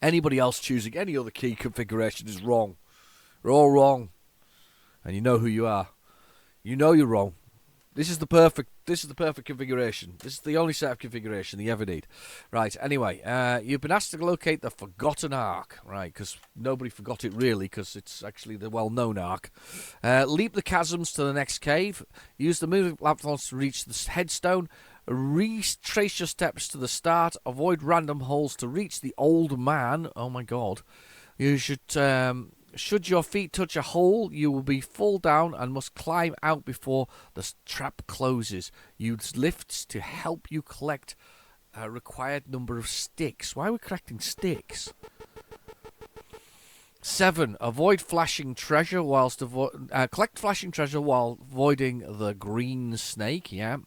Anybody else choosing any other key configuration is wrong. We're all wrong. And you know who you are. You know you're wrong. This is the perfect configuration. This is the only set of configuration you ever need. Right, anyway, you've been asked to locate the Forgotten Ark, right, because nobody forgot it really, because it's actually the well-known Ark. Leap the chasms to the next cave. Use the moving platforms to reach the headstone. Retrace your steps to the start. Avoid random holes to reach the old man. Oh my god. You should your feet touch a hole, you will be fall down and must climb out before the trap closes. Use lifts to help you collect a required number of sticks. Why are we collecting sticks? 7. Avoid flashing treasure whilst collect flashing treasure while avoiding the green snake. Yeah.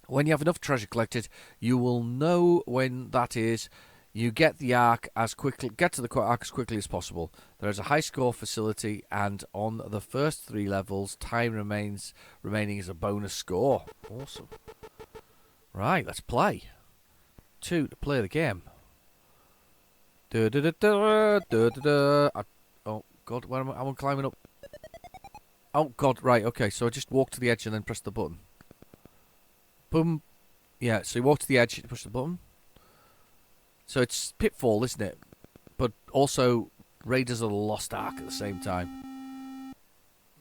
When you have enough treasure collected, you will know when that is. You get to the Ark as quickly as possible. There is a high score facility, and on the first 3 levels, time remaining is a bonus score. Awesome. Right, let's play. 2 to play the game. Oh god, where am I? I'm climbing up. Oh god, right, okay. So I just walk to the edge and then press the button. Boom. Yeah, so you walk to the edge, push the button. So it's Pitfall, isn't it? But also Raiders of the Lost Ark at the same time.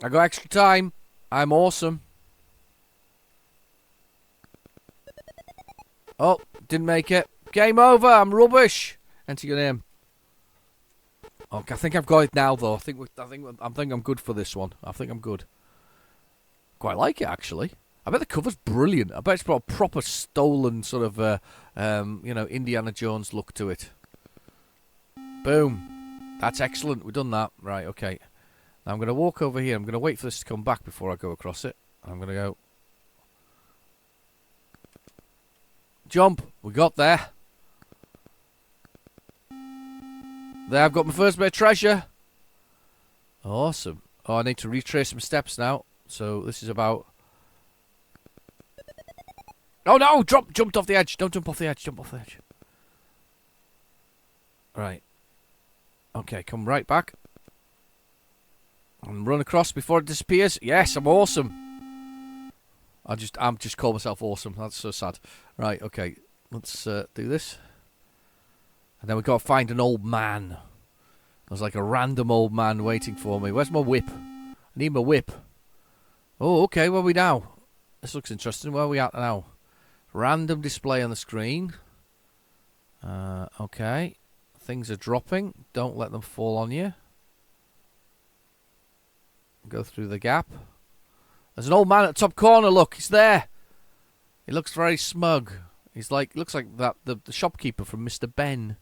I got extra time. I'm awesome. Oh, didn't make it. Game over. I'm rubbish. Enter your name. Okay, I think I've got it now, though. I think I'm good for this one. I think I'm good. Quite like it, actually. I bet the cover's brilliant. I bet it's got a proper stolen sort of, Indiana Jones look to it. Boom. That's excellent. We've done that. Right, okay. Now I'm going to walk over here. I'm going to wait for this to come back before I go across it. I'm going to go. Jump. We got there. There, I've got my first bit of treasure. Awesome. Oh, I need to retrace some steps now. So this is about... Oh no! Jumped off the edge. Don't jump off the edge. Jump off the edge. Right. Okay, come right back. And run across before it disappears. Yes, I'm awesome. I'm just call myself awesome. That's so sad. Right, okay. Let's do this. And then we've got to find an old man. There's like a random old man waiting for me. Where's my whip? I need my whip. Oh, okay. Where are we now? This looks interesting. Where are we at now? Random display on the screen. Okay. Things are dropping. Don't let them fall on you. Go through the gap. There's an old man at the top corner. Look, he's there. He looks very smug. He's like, looks like that the shopkeeper from Mr. Ben.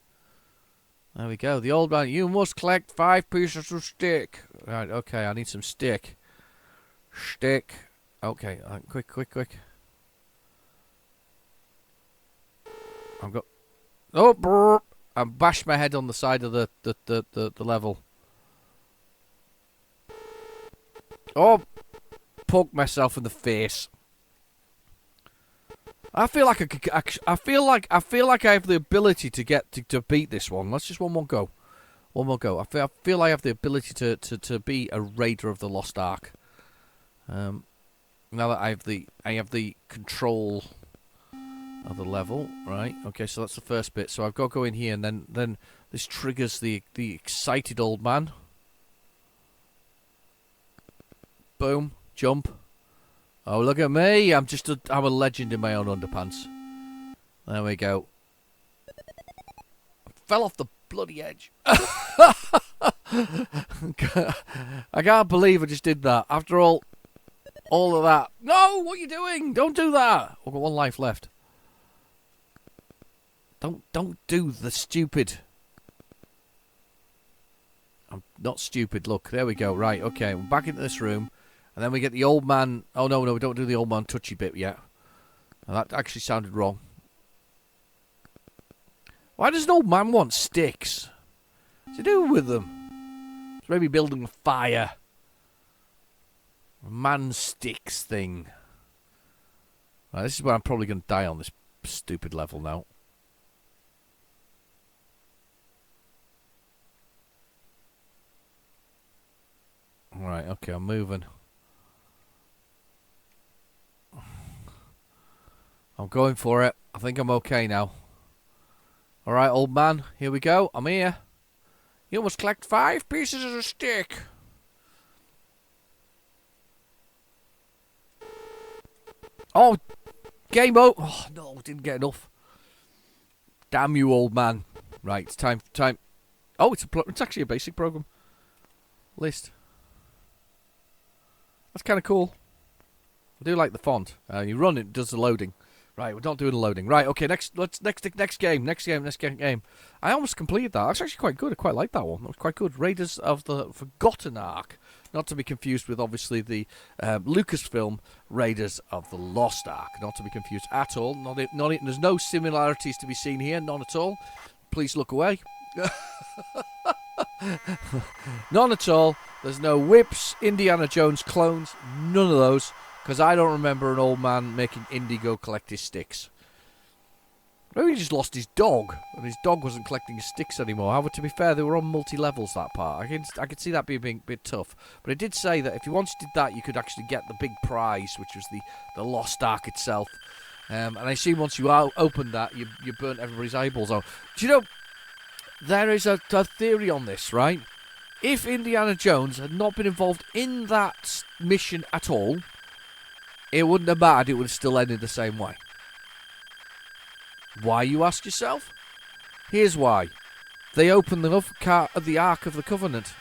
There we go. The old man. You must collect 5 pieces of stick. Right. Okay. I need some stick. Stick. Okay. Quick. I've got. Oh, brr. I bashed my head on the side of the level. Oh, poked myself in the face. I feel like I feel like I have the ability to get to beat this one. Let's just one more go. I feel I have the ability to be a Raider of the Lost Ark. Now that I have the control of the level, right? Okay, so that's the first bit. So I've got to go in here, and then this triggers the excited old man. Boom. Jump. Oh, look at me. I'm a legend in my own underpants. There we go. Fell off the bloody edge. I can't believe I just did that. After all of that. No, what are you doing? Don't do that. I've got one life left. Don't do the stupid. I'm not stupid. Look, there we go. Right, okay. We're back into this room. And then we get the old man. Oh, no, we don't do the old man touchy bit yet. And that actually sounded wrong. Why does an old man want sticks? What's he doing with them? It's maybe building a fire. A man sticks thing. Right, this is where I'm probably going to die on this stupid level now. Right, okay, I'm moving. I'm going for it. I think I'm okay now. Alright, old man, here we go. I'm here. You must collect 5 pieces of a stick. Oh, game over. Oh, no, didn't get enough. Damn you, old man. Right, it's time. Oh, it's actually a basic program. List. That's kind of cool. I do like the font. You run it does the loading. Right, we're not doing the loading. Right, okay, next game. I almost completed that. That's actually quite good. I quite like that one. That was quite good. Raiders of the Forgotten Ark. Not to be confused with, obviously, the Lucasfilm Raiders of the Lost Ark. Not to be confused at all. There's no similarities to be seen here. None at all. Please look away. None at all. There's no whips, Indiana Jones clones. None of those. Because I don't remember an old man making Indigo collect his sticks. Maybe he just lost his dog, and his dog wasn't collecting his sticks anymore. However, to be fair, they were on multi-levels, that part. I could see that being a bit tough. But it did say that if you once did that, you could actually get the big prize, which was the Lost Ark itself. And I assume once you opened that, you burnt everybody's eyeballs out. Do you know, there is a theory on this, right? If Indiana Jones had not been involved in that mission at all, it wouldn't have mattered, it would have still ended the same way. Why, you ask yourself? Here's why. They opened the Ark of the Covenant.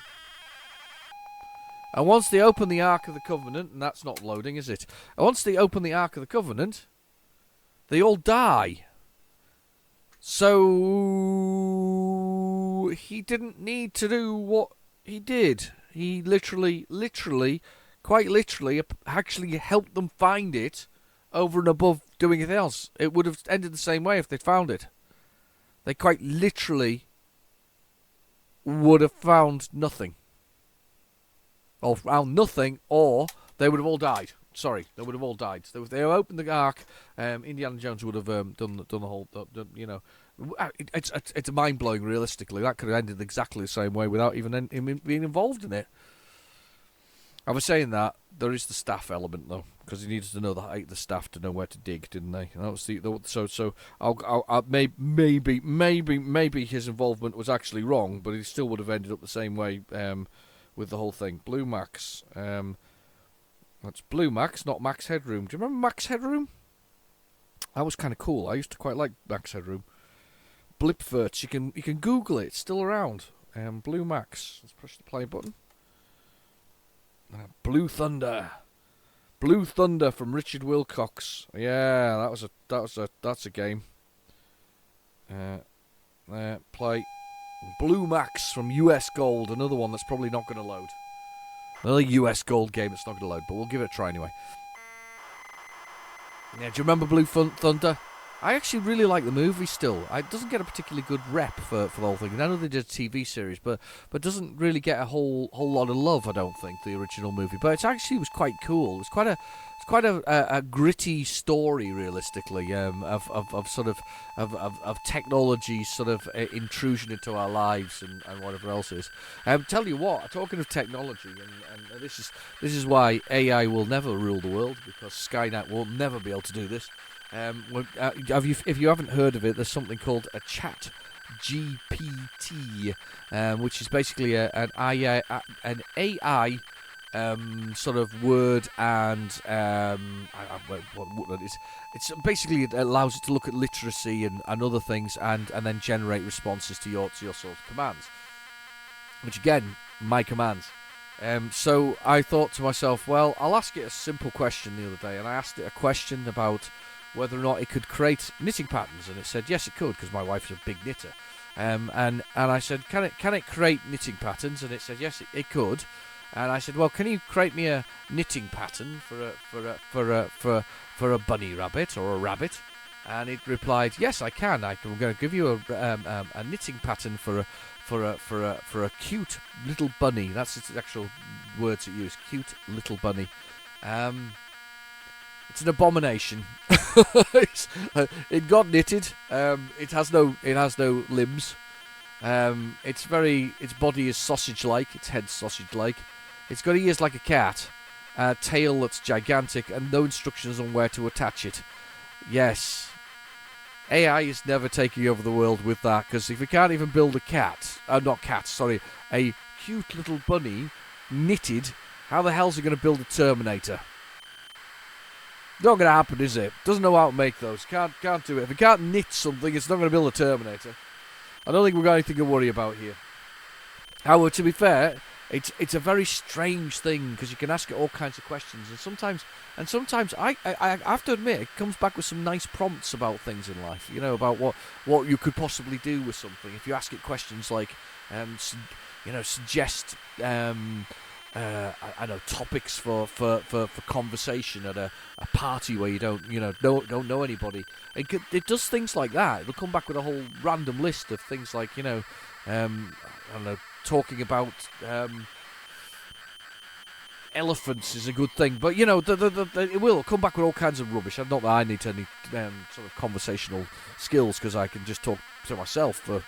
And once they open the Ark of the Covenant, and that's not loading, is it? And once they open the Ark of the Covenant, they all die. So he didn't need to do what he did. He quite literally, actually helped them find it over and above doing anything else. It would have ended the same way if they'd found it. They quite literally would have found nothing. Or found nothing, or they would have all died. Sorry, they would have all died. So if they opened the Ark, Indiana Jones would have done the whole, It's mind-blowing, realistically. That could have ended exactly the same way without even him being involved in it. I was saying that there is the staff element though, because he needed to know the staff to know where to dig, didn't they? And that was so. Maybe his involvement was actually wrong, but he still would have ended up the same way with the whole thing. Blue Max, that's Blue Max, not Max Headroom. Do you remember Max Headroom? That was kind of cool. I used to quite like Max Headroom. Blipverts, you can Google it. It's still around. Blue Max. Let's push the play button. Blue Thunder from Richard Wilcox. Yeah, that's a game. Play Blue Max from US Gold, another one that's probably not going to load. Another US Gold game that's not going to load, but we'll give it a try anyway. Yeah, do you remember Blue Thunder? I actually really like the movie still. It doesn't get a particularly good rep for the whole thing. I know they did a TV series, but doesn't really get a whole lot of love, I don't think, the original movie. But it was quite cool. It's quite a gritty story, realistically, of technology's sort of intrusion into our lives and whatever else is. Tell you what, talking of technology, and this is why AI will never rule the world, because Skynet will never be able to do this. If you haven't heard of it, there's something called a Chat GPT, which is basically an AI sort of word and it's basically it allows it to look at literacy and other things and then generate responses to your sort of commands, which again, my commands. So I thought to myself, well, I'll ask it a simple question the other day, and I asked it a question about whether or not it could create knitting patterns, and it said yes, it could, because my wife's a big knitter. And I said, can it create knitting patterns? And it said yes, it could. And I said, well, can you create me a knitting pattern for a bunny rabbit or a rabbit? And it replied, yes, I can. I'm going to give you a knitting pattern for a cute little bunny. That's its actual words it used. Cute little bunny. It's an abomination. It got knitted. It has no limbs. Its body is sausage-like. Its head's sausage-like. It's got ears like a cat, a tail that's gigantic, and no instructions on where to attach it. Yes. AI is never taking over the world with that, because if we can't even build a cute little bunny knitted, how the hell's it going to build a Terminator? Not going to happen, is it? Doesn't know how to make those. Can't do it. If it can't knit something, it's not going to build a Terminator. I don't think we've got anything to worry about here. However, to be fair, it's a very strange thing because you can ask it all kinds of questions, and sometimes I have to admit it comes back with some nice prompts about things in life. You know, about what you could possibly do with something if you ask it questions like, suggest I know topics for conversation at a party where you don't know anybody. It does things like that. It'll come back with a whole random list of things like I don't know, talking about elephants is a good thing, but it will come back with all kinds of rubbish. Not that I need any sort of conversational skills, because I can just talk to myself for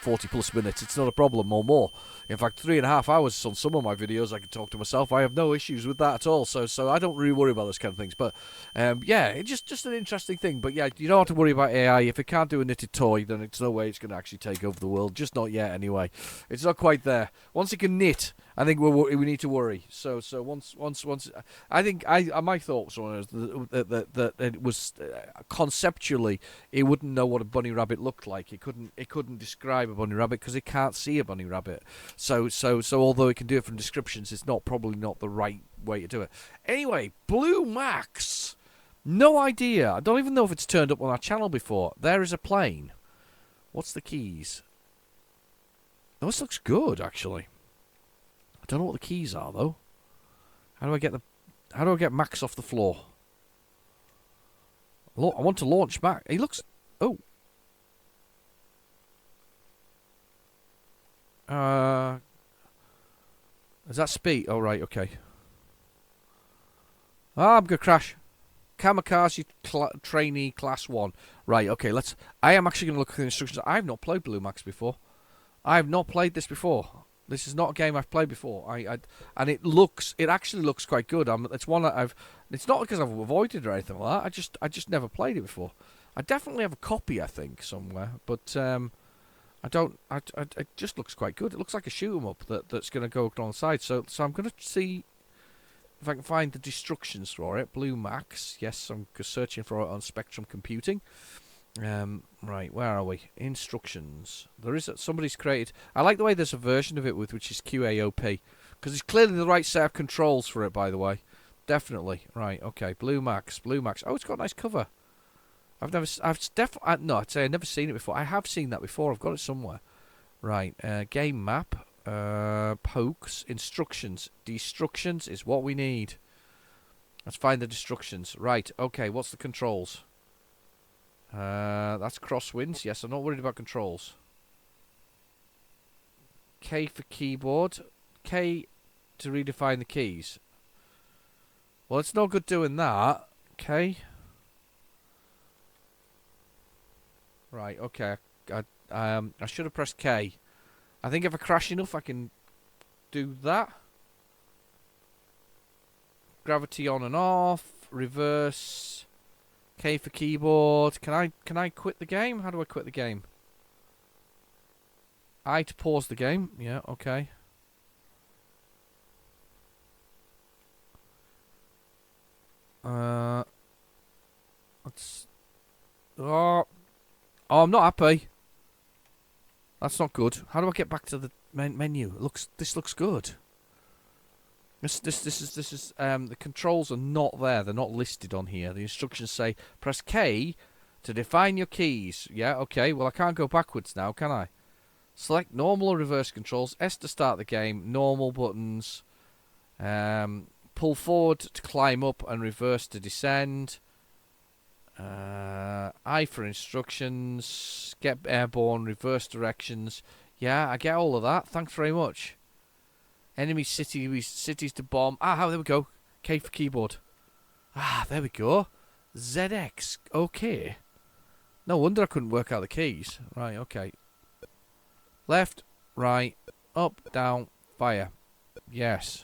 40 plus minutes. It's not a problem, or more. In fact, 3.5 hours on some of my videos I can talk to myself. I have no issues with that at all, so I don't really worry about those kind of things. But it's just an interesting thing. But yeah, you don't have to worry about AI. If it can't do a knitted toy, then it's no way it's going to actually take over the world. Just not yet, anyway. It's not quite there. Once it can knit, I think we need to worry. So once, I think my thoughts on it is that it was conceptually it wouldn't know what a bunny rabbit looked like. It couldn't describe a bunny rabbit because it can't see a bunny rabbit. So although it can do it from descriptions, it's probably not the right way to do it. Anyway, Blue Max. No idea. I don't even know if it's turned up on our channel before. There is a plane. What's the keys? Oh, this looks good, actually. I don't know what the keys are, though. How do I get Max off the floor? I want to launch Max. He looks... Oh. Is that speed? Oh, right, okay. I'm going to crash. Kamikaze trainee class 1. Right, okay, I am actually going to look at the instructions. I have not played Blue Max before. I have not played this before. This is not a game I've played before. And it actually looks quite good. It's one that it's not because I've avoided or anything like that. I just never played it before. I definitely have a copy, I think, somewhere, but I don't. It just looks quite good. It looks like a shoot 'em up that's going to go on the side. So I'm going to see if I can find the instructions for it. Blue Max. Yes, I'm searching for it on Spectrum Computing. Right, where are we? Instructions. There is somebody's created. I like the way there's a version of it which is QAOP, because it's clearly the right set of controls for it. By the way, definitely right. Okay, Blue Max. Oh, it's got a nice cover. I'd say I've never seen it before. I have seen that before. I've got it somewhere. Right, game map, pokes, instructions. Destructions is what we need. Let's find the destructions. Right, okay, what's the controls? That's crosswinds. Yes, I'm not worried about controls. K for keyboard. K to redefine the keys. Well, it's no good doing that. K. Right, okay. I should have pressed K. I think if I crash enough, I can do that. Gravity on and off. Reverse. K for keyboard. Can I quit the game? How do I quit the game? I to pause the game. Yeah, okay. Let's. Oh, I'm not happy. That's not good. How do I get back to the menu? This looks good. This is the controls are not there. They're not listed on here. The instructions say press K to define your keys. Yeah, okay. Well, I can't go backwards now, can I? Select normal or reverse controls. S to start the game. Normal buttons. Pull forward to climb up and reverse to descend. I for instructions. Get airborne. Reverse directions. Yeah, I get all of that. Thanks very much. Enemy cities to bomb. There we go. K for keyboard. There we go. ZX. Okay. No wonder I couldn't work out the keys. Right, okay. Left, right, up, down, fire. Yes.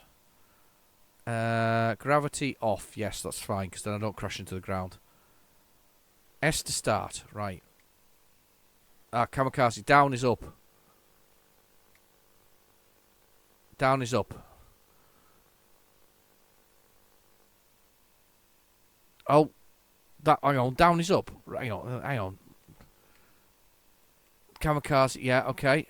Gravity off. Yes, that's fine, because then I don't crash into the ground. S to start. Right. Kamikaze. Down is up. Down is up. Oh. Hang on. Down is up. Hang on. Kamikaze. Yeah, okay.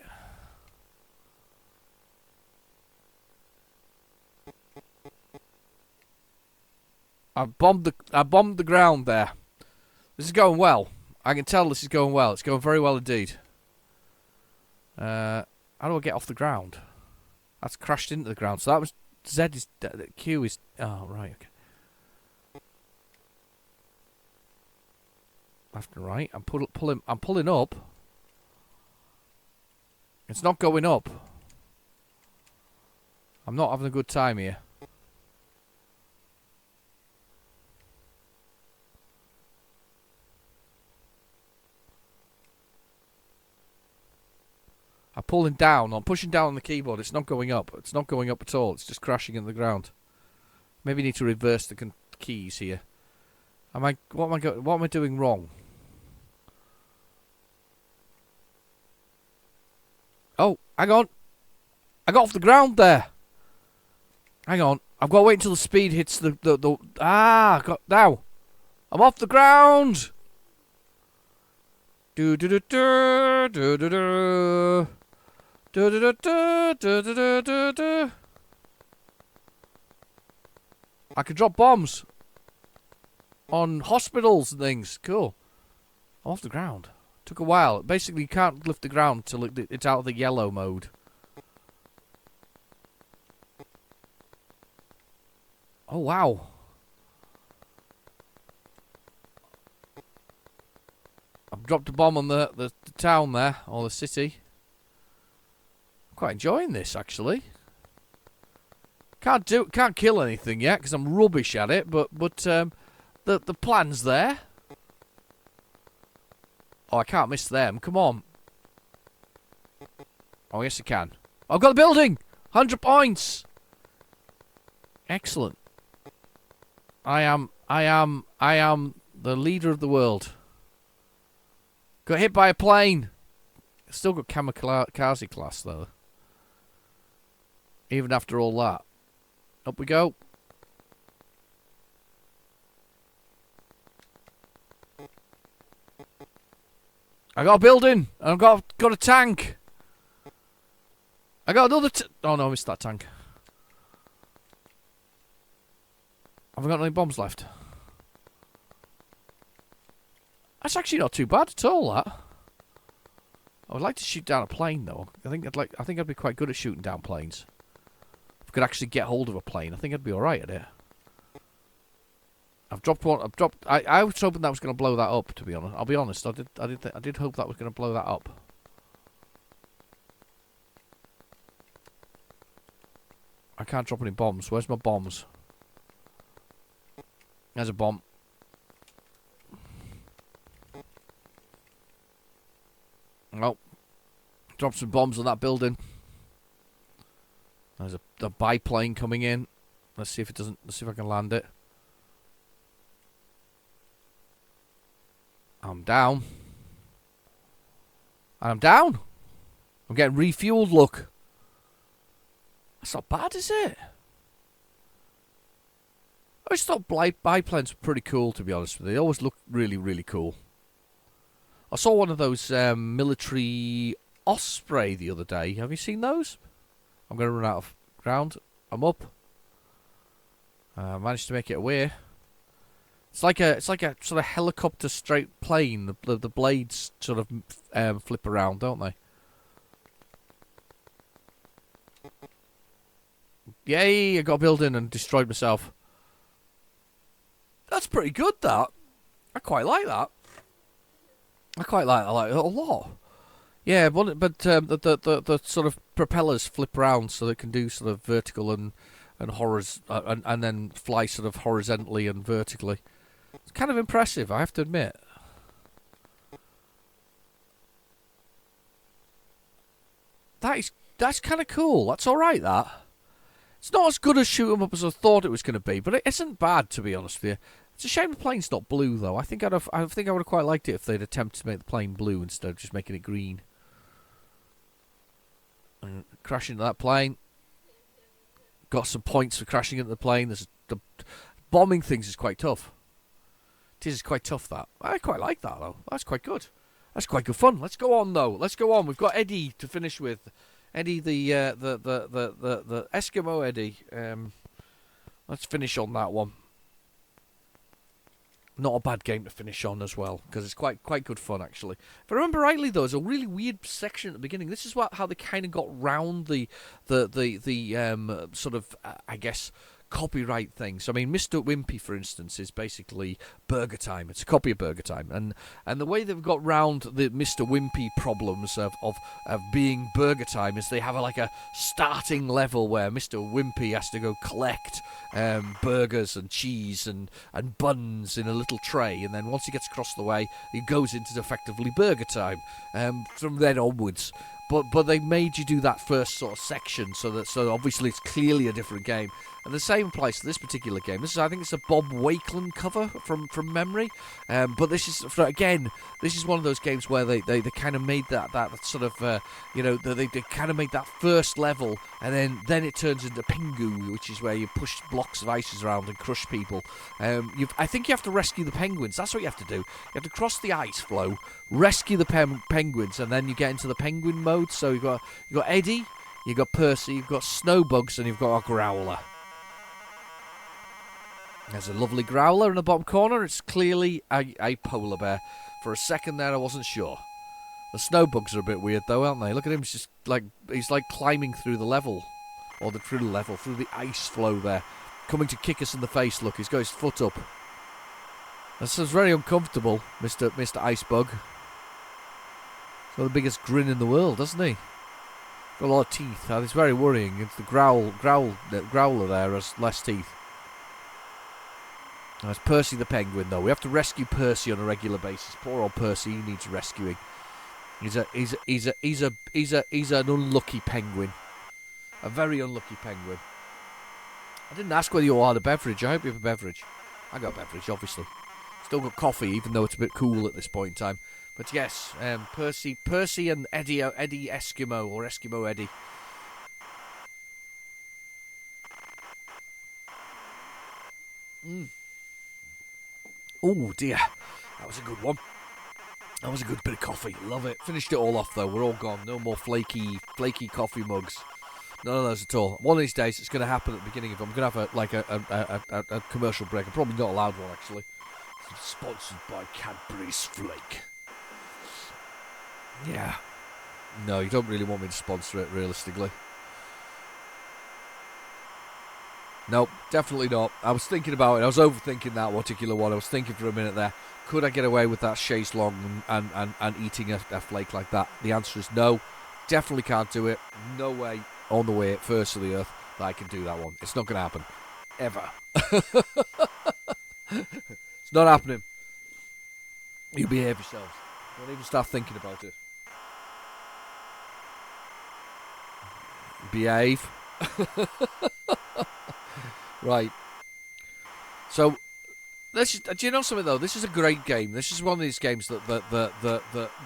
I bombed the ground there. This is going well. I can tell this is going well. It's going very well indeed. How do I get off the ground? That's crashed into the ground. So that was Z is Q is. Oh right, okay. Left and right. I'm pulling. I'm pulling up. It's not going up. I'm not having a good time here. I'm pulling down. I'm pushing down on the keyboard. It's not going up. It's not going up at all. It's just crashing into the ground. Maybe need to reverse the keys here. What am I doing wrong? Oh, hang on. I got off the ground there. Hang on. I've got to wait until the speed hits now. I'm off the ground. Do do do do do do do. Do, do, do, do, do, do, do, do. I can drop bombs on hospitals and things. Cool. I'm off the ground. Took a while. Basically, you can't lift the ground until it's out of the yellow mode. Oh, wow. I've dropped a bomb on the town there, or the city. Quite enjoying this, actually. Can't kill anything yet because I'm rubbish at it, but the plan's there. Oh, I can't miss them. Come on. Oh, yes, I can. I've got the building. 100 points. Excellent. I am the leader of the world. Got hit by a plane. Still got kamikaze class though. Even after all that. Up we go. I got a building. And I've got a tank. I got another oh no, I missed that tank. Have I got any bombs left? That's actually not too bad at all, that. I would like to shoot down a plane though. I think I'd be quite good at shooting down planes. If I could actually get hold of a plane, I think I'd be alright at it. I've dropped one. I was hoping that was going to blow that up. To be honest, I'll be honest. I did hope that was going to blow that up. I can't drop any bombs. Where's my bombs? There's a bomb. Oh, drop some bombs on that building. There's a biplane coming in. Let's see if I can land it. I'm down. And I'm down. I'm getting refueled, look. That's not bad, is it? I just thought biplanes were pretty cool, to be honest with you. They always look really, really cool. I saw one of those military Osprey the other day. Have you seen those? I'm going to run out of ground. I'm up. Managed to make it away. It's like a sort of helicopter straight plane. The blades sort of flip around, don't they? Yay! I got a building and destroyed myself. That's pretty good. That I quite like that. I like it a lot. Yeah, but the sort of propellers flip around so they can do sort of vertical and and then fly sort of horizontally and vertically. It's kind of impressive, I have to admit. That's kind of cool. That's all right. That it's not as good as shoot 'em up as I thought it was going to be, but it isn't bad, to be honest with you. It's a shame the plane's not blue though. I think I would have quite liked it if they'd attempted to make the plane blue instead of just making it green. And crash into that plane. Got some points for crashing into the plane. The bombing things is quite tough. It is quite tough, that. I quite like that, though. That's quite good. That's quite good fun. Let's go on, though. Let's go on. We've got Eddie to finish with. Eddie, the Eskimo Eddie. Let's finish on that one. Not a bad game to finish on as well, because it's quite good fun, actually. If I remember rightly, though, there's a really weird section at the beginning. This is how they kind of got round the sort of, I guess, copyright things. I mean, Mr. Wimpy, for instance, is basically Burger Time. It's a copy of Burger Time, and the way they've got round the Mr. Wimpy problems of being Burger Time is they have a starting level where Mr. Wimpy has to go collect burgers and cheese and buns in a little tray, and then once he gets across the way, he goes into effectively Burger Time from then onwards. But they made you do that first sort of section, so obviously it's clearly a different game. And the same applies to this particular game. I think it's a Bob Wakeland cover from memory. But this is one of those games where they kind of made that sort of they kind of made that first level, and then it turns into Pingu, which is where you push blocks of ices around and crush people. I think you have to rescue the penguins. That's what you have to do. You have to cross the ice floe, rescue the penguins, and then you get into the penguin mode. So you've got Eddie, you've got Percy, you've got Snowbugs, and you've got a Growler. There's a lovely Growler in the bottom corner. It's clearly a polar bear. For a second there, I wasn't sure. The Snowbugs are a bit weird, though, aren't they? Look at him. He's climbing through the level. Or through the ice floe there. Coming to kick us in the face, look. He's got his foot up. This is very uncomfortable, Mr. Icebug. He's got the biggest grin in the world, doesn't he? Got a lot of teeth. It's very worrying. It's the Growler there has less teeth. That's Percy the penguin, though. We have to rescue Percy on a regular basis. Poor old Percy, he needs rescuing. He's an unlucky penguin. A very unlucky penguin. I didn't ask whether you had a beverage. I hope you have a beverage. I got a beverage, obviously. Still got coffee, even though it's a bit cool at this point in time. But yes, Percy and Eddie Eskimo, or Eskimo Eddie. Oh dear, that was a good one. That was a good bit of coffee. Love it. Finished it all off though. We're all gone. No more flaky coffee mugs. None of those at all. One of these days, it's going to happen at the beginning. If I'm going to have a commercial break, I'm probably not allowed one actually. It's sponsored by Cadbury's Flake. Yeah. No, you don't really want me to sponsor it, realistically. Nope, definitely not. I was thinking about it. I was overthinking that particular one. I was thinking for a minute there. Could I get away with that chaise long and eating a flake like that? The answer is no. Definitely can't do it. No way on the way first of the earth that I can do that one. It's not going to happen. Ever. It's not happening. You behave yourselves. Don't even start thinking about it. Behave. Right. So, do you know something though? This is a great game. This is one of these games that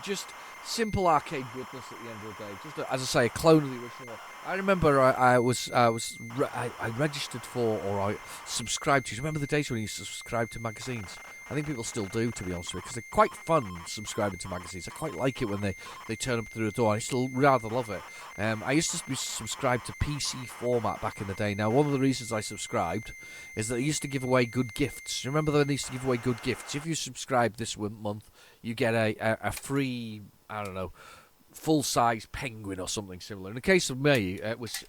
just simple arcade goodness at the end of the day. Just as I say, a clone of the original. I remember I registered for, or I subscribed to. Remember the days when you subscribed to magazines? I think people still do, to be honest with you, because they're quite fun subscribing to magazines. I quite like it when they turn up through the door. I still rather love it. I used to be subscribed to PC Format back in the day. Now, one of the reasons I subscribed is that they used to give away good gifts. Remember they used to give away good gifts? If you subscribe this month, you get a free, I don't know, full-size penguin or something similar. In the case of me, it was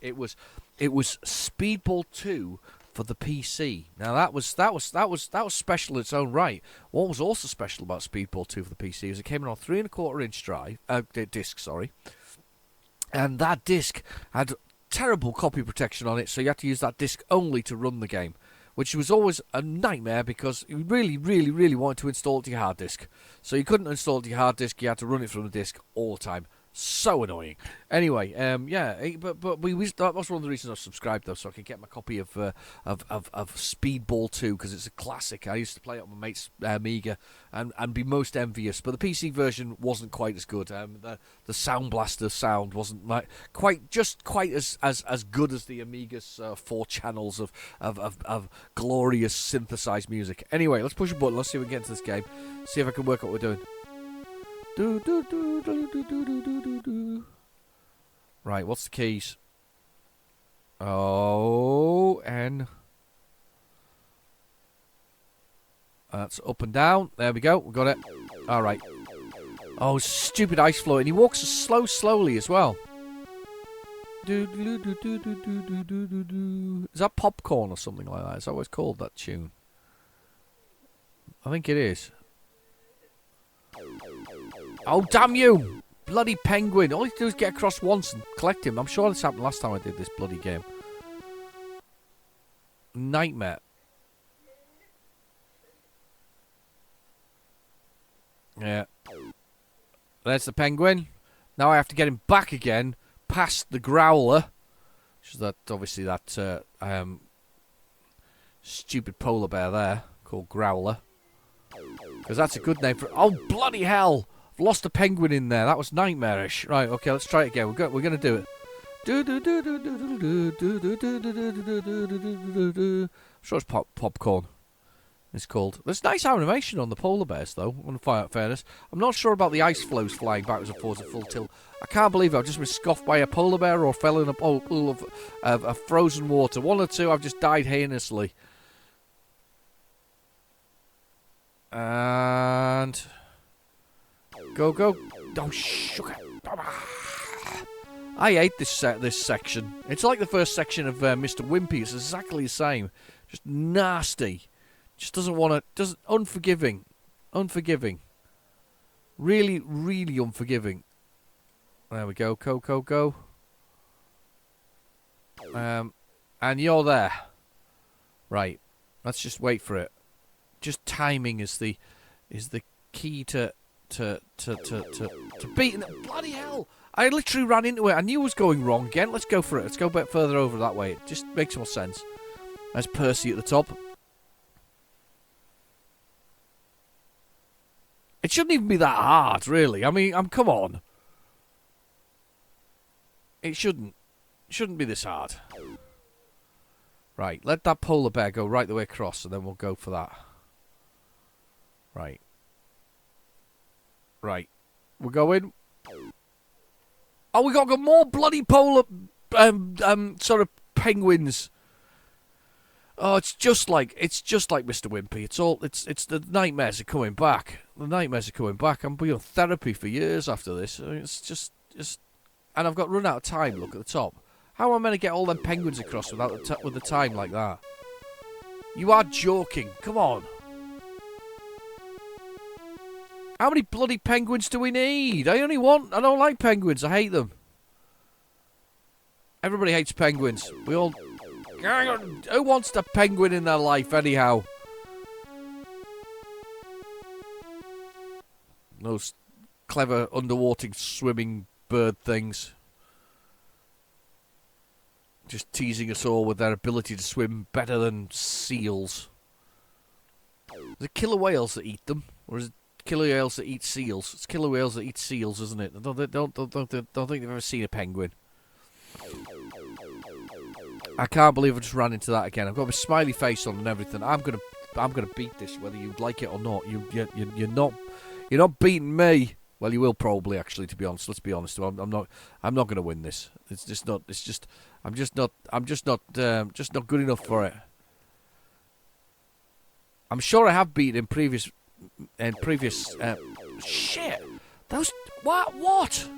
Speedball 2 for the PC. Now that was special in its own right. What was also special about Speedball 2 for the PC is it came in on 3.25-inch disc, and that disc had terrible copy protection on it, so you had to use that disc only to run the game, which was always a nightmare because you really, really, really wanted to install it to your hard disk. So you couldn't install it to your hard disk, you had to run it from the disk all the time. So annoying. Anyway, but that was one of the reasons I subscribed though, so I could get my copy of Speedball 2 because it's a classic. I used to play it on my mate's Amiga and be most envious. But the PC version wasn't quite as good. The Sound Blaster sound wasn't quite as good as the Amiga's 4 channels of glorious synthesized music. Anyway, let's push a button. Let's see if we can get into this game. See if I can work out what we're doing. Right, what's the keys? O, N. That's up and down. There we go. We got it. All right. Oh, stupid ice floor. And he walks slowly as well. Is that Popcorn or something like that? Is that what it's called, that tune? I think it is. Oh, damn you! Bloody penguin. All you do is get across once and collect him. I'm sure this happened last time I did this bloody game. Nightmare. Yeah. There's the penguin. Now I have to get him back again, past the growler. Which is that, obviously, that stupid polar bear there, called Growler. Because that's a good name for it. Oh, bloody hell! I've lost a penguin in there. That was nightmarish. Right, okay, let's try it again. We're going to do it. I'm sure it's Popcorn. It's called. There's nice animation on the polar bears, though, in fairness. I'm not sure about the ice floes flying backwards and forwards at full tilt. I can't believe I've just been scoffed by a polar bear or fell in a pool of frozen water. One or two, I've just died heinously. And go. Oh, sugar. I hate this section. It's like the first section of Mr. Wimpy. It's exactly the same. Just nasty. Just unforgiving. Really, really unforgiving. There we go. Go. And you're there. Right. Let's just wait for it. Just timing is the key to beating it. Bloody hell! I literally ran into it. I knew it was going wrong again. Let's go for it. Let's go a bit further over that way. It just makes more sense. There's Percy at the top. It shouldn't even be that hard, really. I mean, come on. It shouldn't be this hard. Right, let that polar bear go right the way across, and then we'll go for that. Right. We're going. Oh, we got more bloody polar sort of penguins. Oh, it's just like Mr. Wimpy. It's the nightmares are coming back. The nightmares are coming back. I'm been on therapy for years after this. I mean, it's just and I've got run out of time. Look at the top. How am I meant to get all them penguins across with the time like that? You are joking. Come on. How many bloody penguins do we need? I don't like penguins. I hate them. Everybody hates penguins. We all... Who wants a penguin in their life, anyhow? Those clever underwater swimming bird things. Just teasing us all with their ability to swim better than seals. Is it killer whales that eat them? Or is it killer whales that eat seals. It's killer whales that eat seals, isn't it? Don't think they've ever seen a penguin. I can't believe I just ran into that again. I've got my smiley face on and everything. I'm gonna beat this, whether you like it or not. You're not beating me. Well, you will probably, actually. To be honest, let's be honest. I'm not going to win this. It's just not. It's just. I'm just not good enough for it. I'm sure I have beat in previous. Shit. Those. What?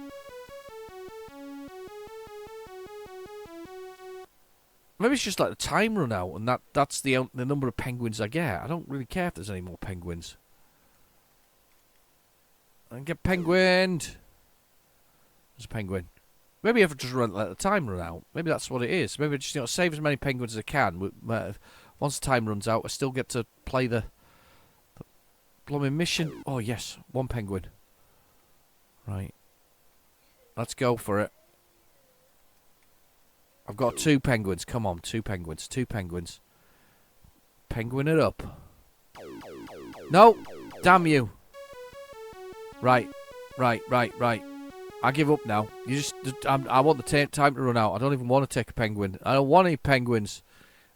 Maybe it's just like the time run out, and that's the number of penguins I get. I don't really care if there's any more penguins. I can get penguined. There's a penguin. Maybe if I just let the time run out. Maybe that's what it is. Maybe I just save as many penguins as I can. Once the time runs out, I still get to play the blooming mission. Oh yes, one penguin. Right. Let's go for it. I've got 2 penguins. Come on, 2 penguins. 2 penguins. Penguin it up. No! Damn you. Right. I give up now. I want the time to run out. I don't even want to take a penguin. I don't want any penguins.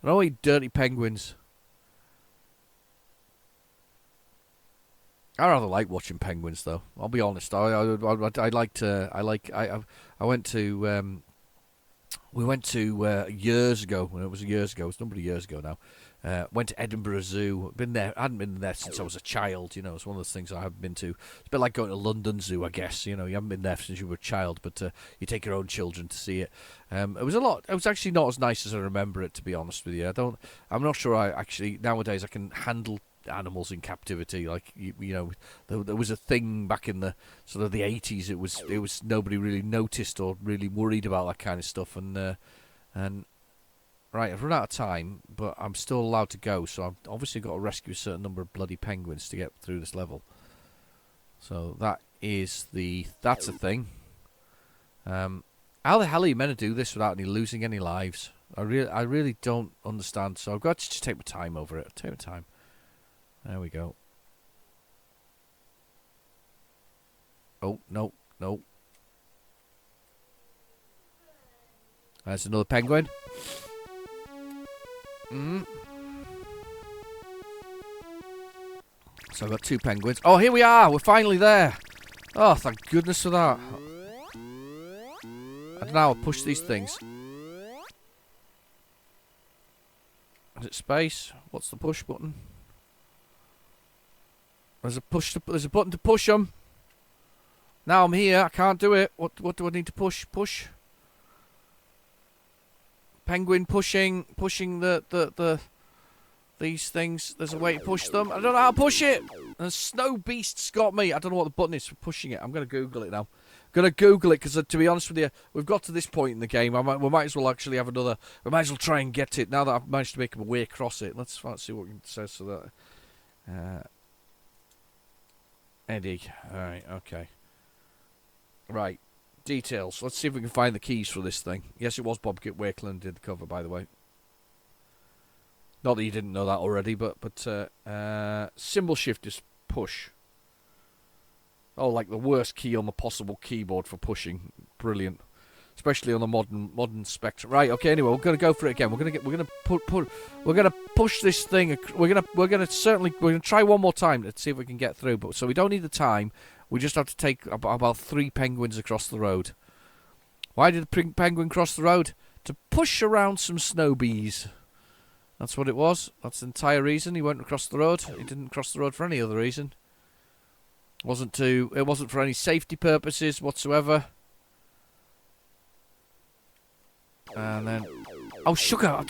I don't want any dirty penguins. I rather like watching penguins, though. I'll be honest. I went to... We went to years ago. Well, it was years ago. It's a number of years ago now. Went to Edinburgh Zoo. Been there. I hadn't been there since I was a child. You know, it's one of those things I haven't been to. It's a bit like going to London Zoo, I guess. You know, you haven't been there since you were a child, but you take your own children to see it. It was a lot. It was actually not as nice as I remember it, to be honest with you. I'm not sure. Nowadays I can handle animals in captivity. Like you know, there was a thing back in the sort of the 80s. It was nobody really noticed or really worried about that kind of stuff. And right, I've run out of time, but I'm still allowed to go. So I've obviously got to rescue a certain number of bloody penguins to get through this level. So that's a thing. How the hell are you meant to do this without losing any lives? I really don't understand. So I've got to just take my time over it. Take my time. There we go. Oh, no. There's another penguin. So I've got 2 penguins. Oh, here we are. We're finally there. Oh, thank goodness for that. I don't know how to push these things. Is it space? What's the push button? There's a button to push them. Now I'm here. I can't do it. What do I need to push? Push. Penguin pushing these things. There's a way to push them. I don't know how to push it. And Snow Beast's got me. I don't know what the button is for pushing it. I'm gonna Google it now. Gonna Google it because to be honest with you, we've got to this point in the game. We might as well actually have another. We might as well try and get it now that I've managed to make my way across it. Let's see what it says so that. Eddie. Alright, okay. Right. Details. Let's see if we can find the keys for this thing. Yes, it was Bob Wakeland did the cover, by the way. Not that you didn't know that already, but symbol shift is push. Oh, like the worst key on the possible keyboard for pushing. Brilliant. Especially on the modern Spectrum. Right, okay, anyway, we're gonna go for it again. We're gonna push this thing. We're gonna try one more time to see if we can get through. But so we don't need the time. We just have to take about 3 penguins across the road. Why did the penguin cross the road? To push around some snow bees. That's what it was. That's the entire reason he went across the road. He didn't cross the road for any other reason. It wasn't for any safety purposes whatsoever. And then, oh sugar!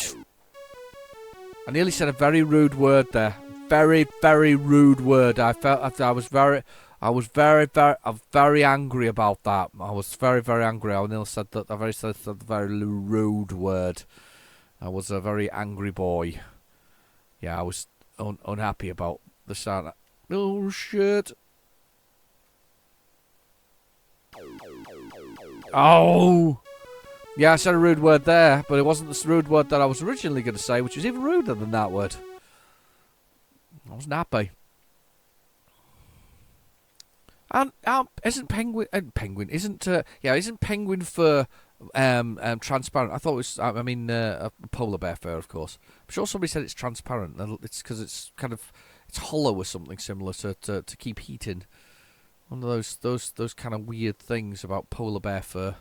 I nearly said a very rude word there. Very, very rude word. I was very angry about that. I was very, very angry. I nearly said that. I said a very rude word. I was a very angry boy. Yeah, I was unhappy about the sound. Oh shit! Oh! Yeah, I said a rude word there, but it wasn't the rude word that I was originally going to say, which was even ruder than that word. I wasn't happy. And isn't penguin isn't penguin fur transparent? I thought it was. I mean, a polar bear fur, of course. I'm sure somebody said it's transparent. It's because it's kind of it's hollow or something similar to keep heat in. One of those kind of weird things about polar bear fur.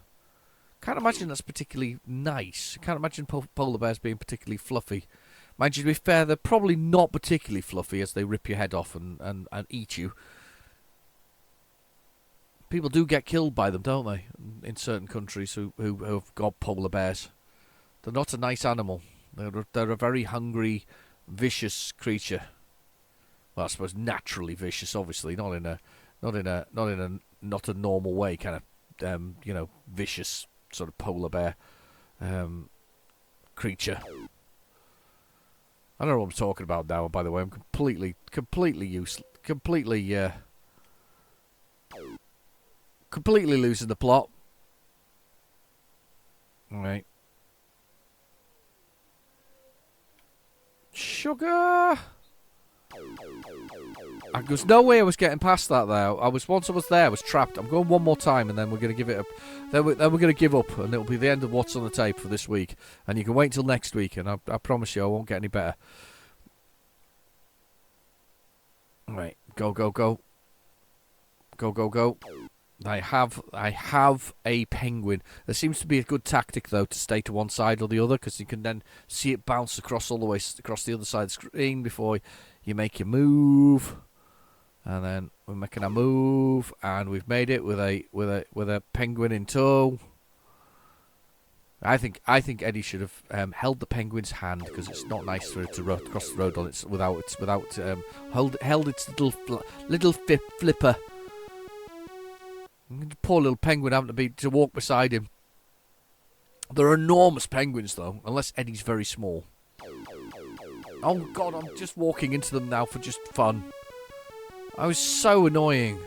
Can't imagine that's particularly nice. Can't imagine polar bears being particularly fluffy. Mind you, to be fair, they're probably not particularly fluffy as they rip your head off and eat you. People do get killed by them, don't they? In certain countries who have got polar bears. They're not a nice animal. They're a very hungry, vicious creature. Well, I suppose naturally vicious, obviously, not in a not a normal way, kind of vicious sort of polar bear creature. I don't know what I'm talking about now. By the way, I'm completely useless, completely losing the plot. All right. Sugar. There's no way I was getting past that though. Once I was there, I was trapped. I'm going one more time, and then we're going to give it up. Then we're going to give up, and it'll be the end of what's on the tape for this week. And you can wait until next week, and I promise you, I won't get any better. All right, go. I have a penguin. There seems to be a good tactic though to stay to one side or the other, because you can then see it bounce across all the way across the other side of the screen before you make your move. And then we're making a move, and we've made it with a penguin in tow. I think Eddie should have held the penguin's hand, because it's not nice for it to run across the road on its without held its little flipper. Poor little penguin having to walk beside him. They're enormous penguins though, unless Eddie's very small. Oh God, I'm just walking into them now for just fun. I was so annoying.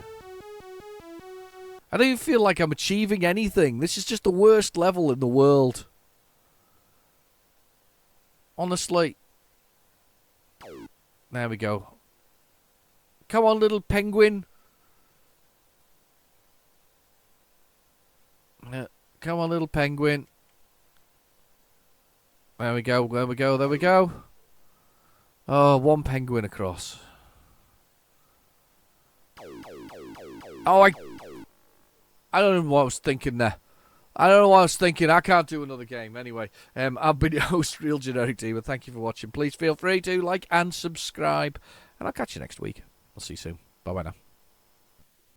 I don't even feel like I'm achieving anything. This is just the worst level in the world. Honestly. There we go. Come on, little penguin. Come on, little penguin. There we go. Oh, one penguin across. Oh, I don't know what I was thinking there. I don't know what I was thinking. I can't do another game. Anyway, I've been your host, Real Generic Demon. Thank you for watching. Please feel free to like and subscribe. And I'll catch you next week. I'll see you soon. Bye-bye now.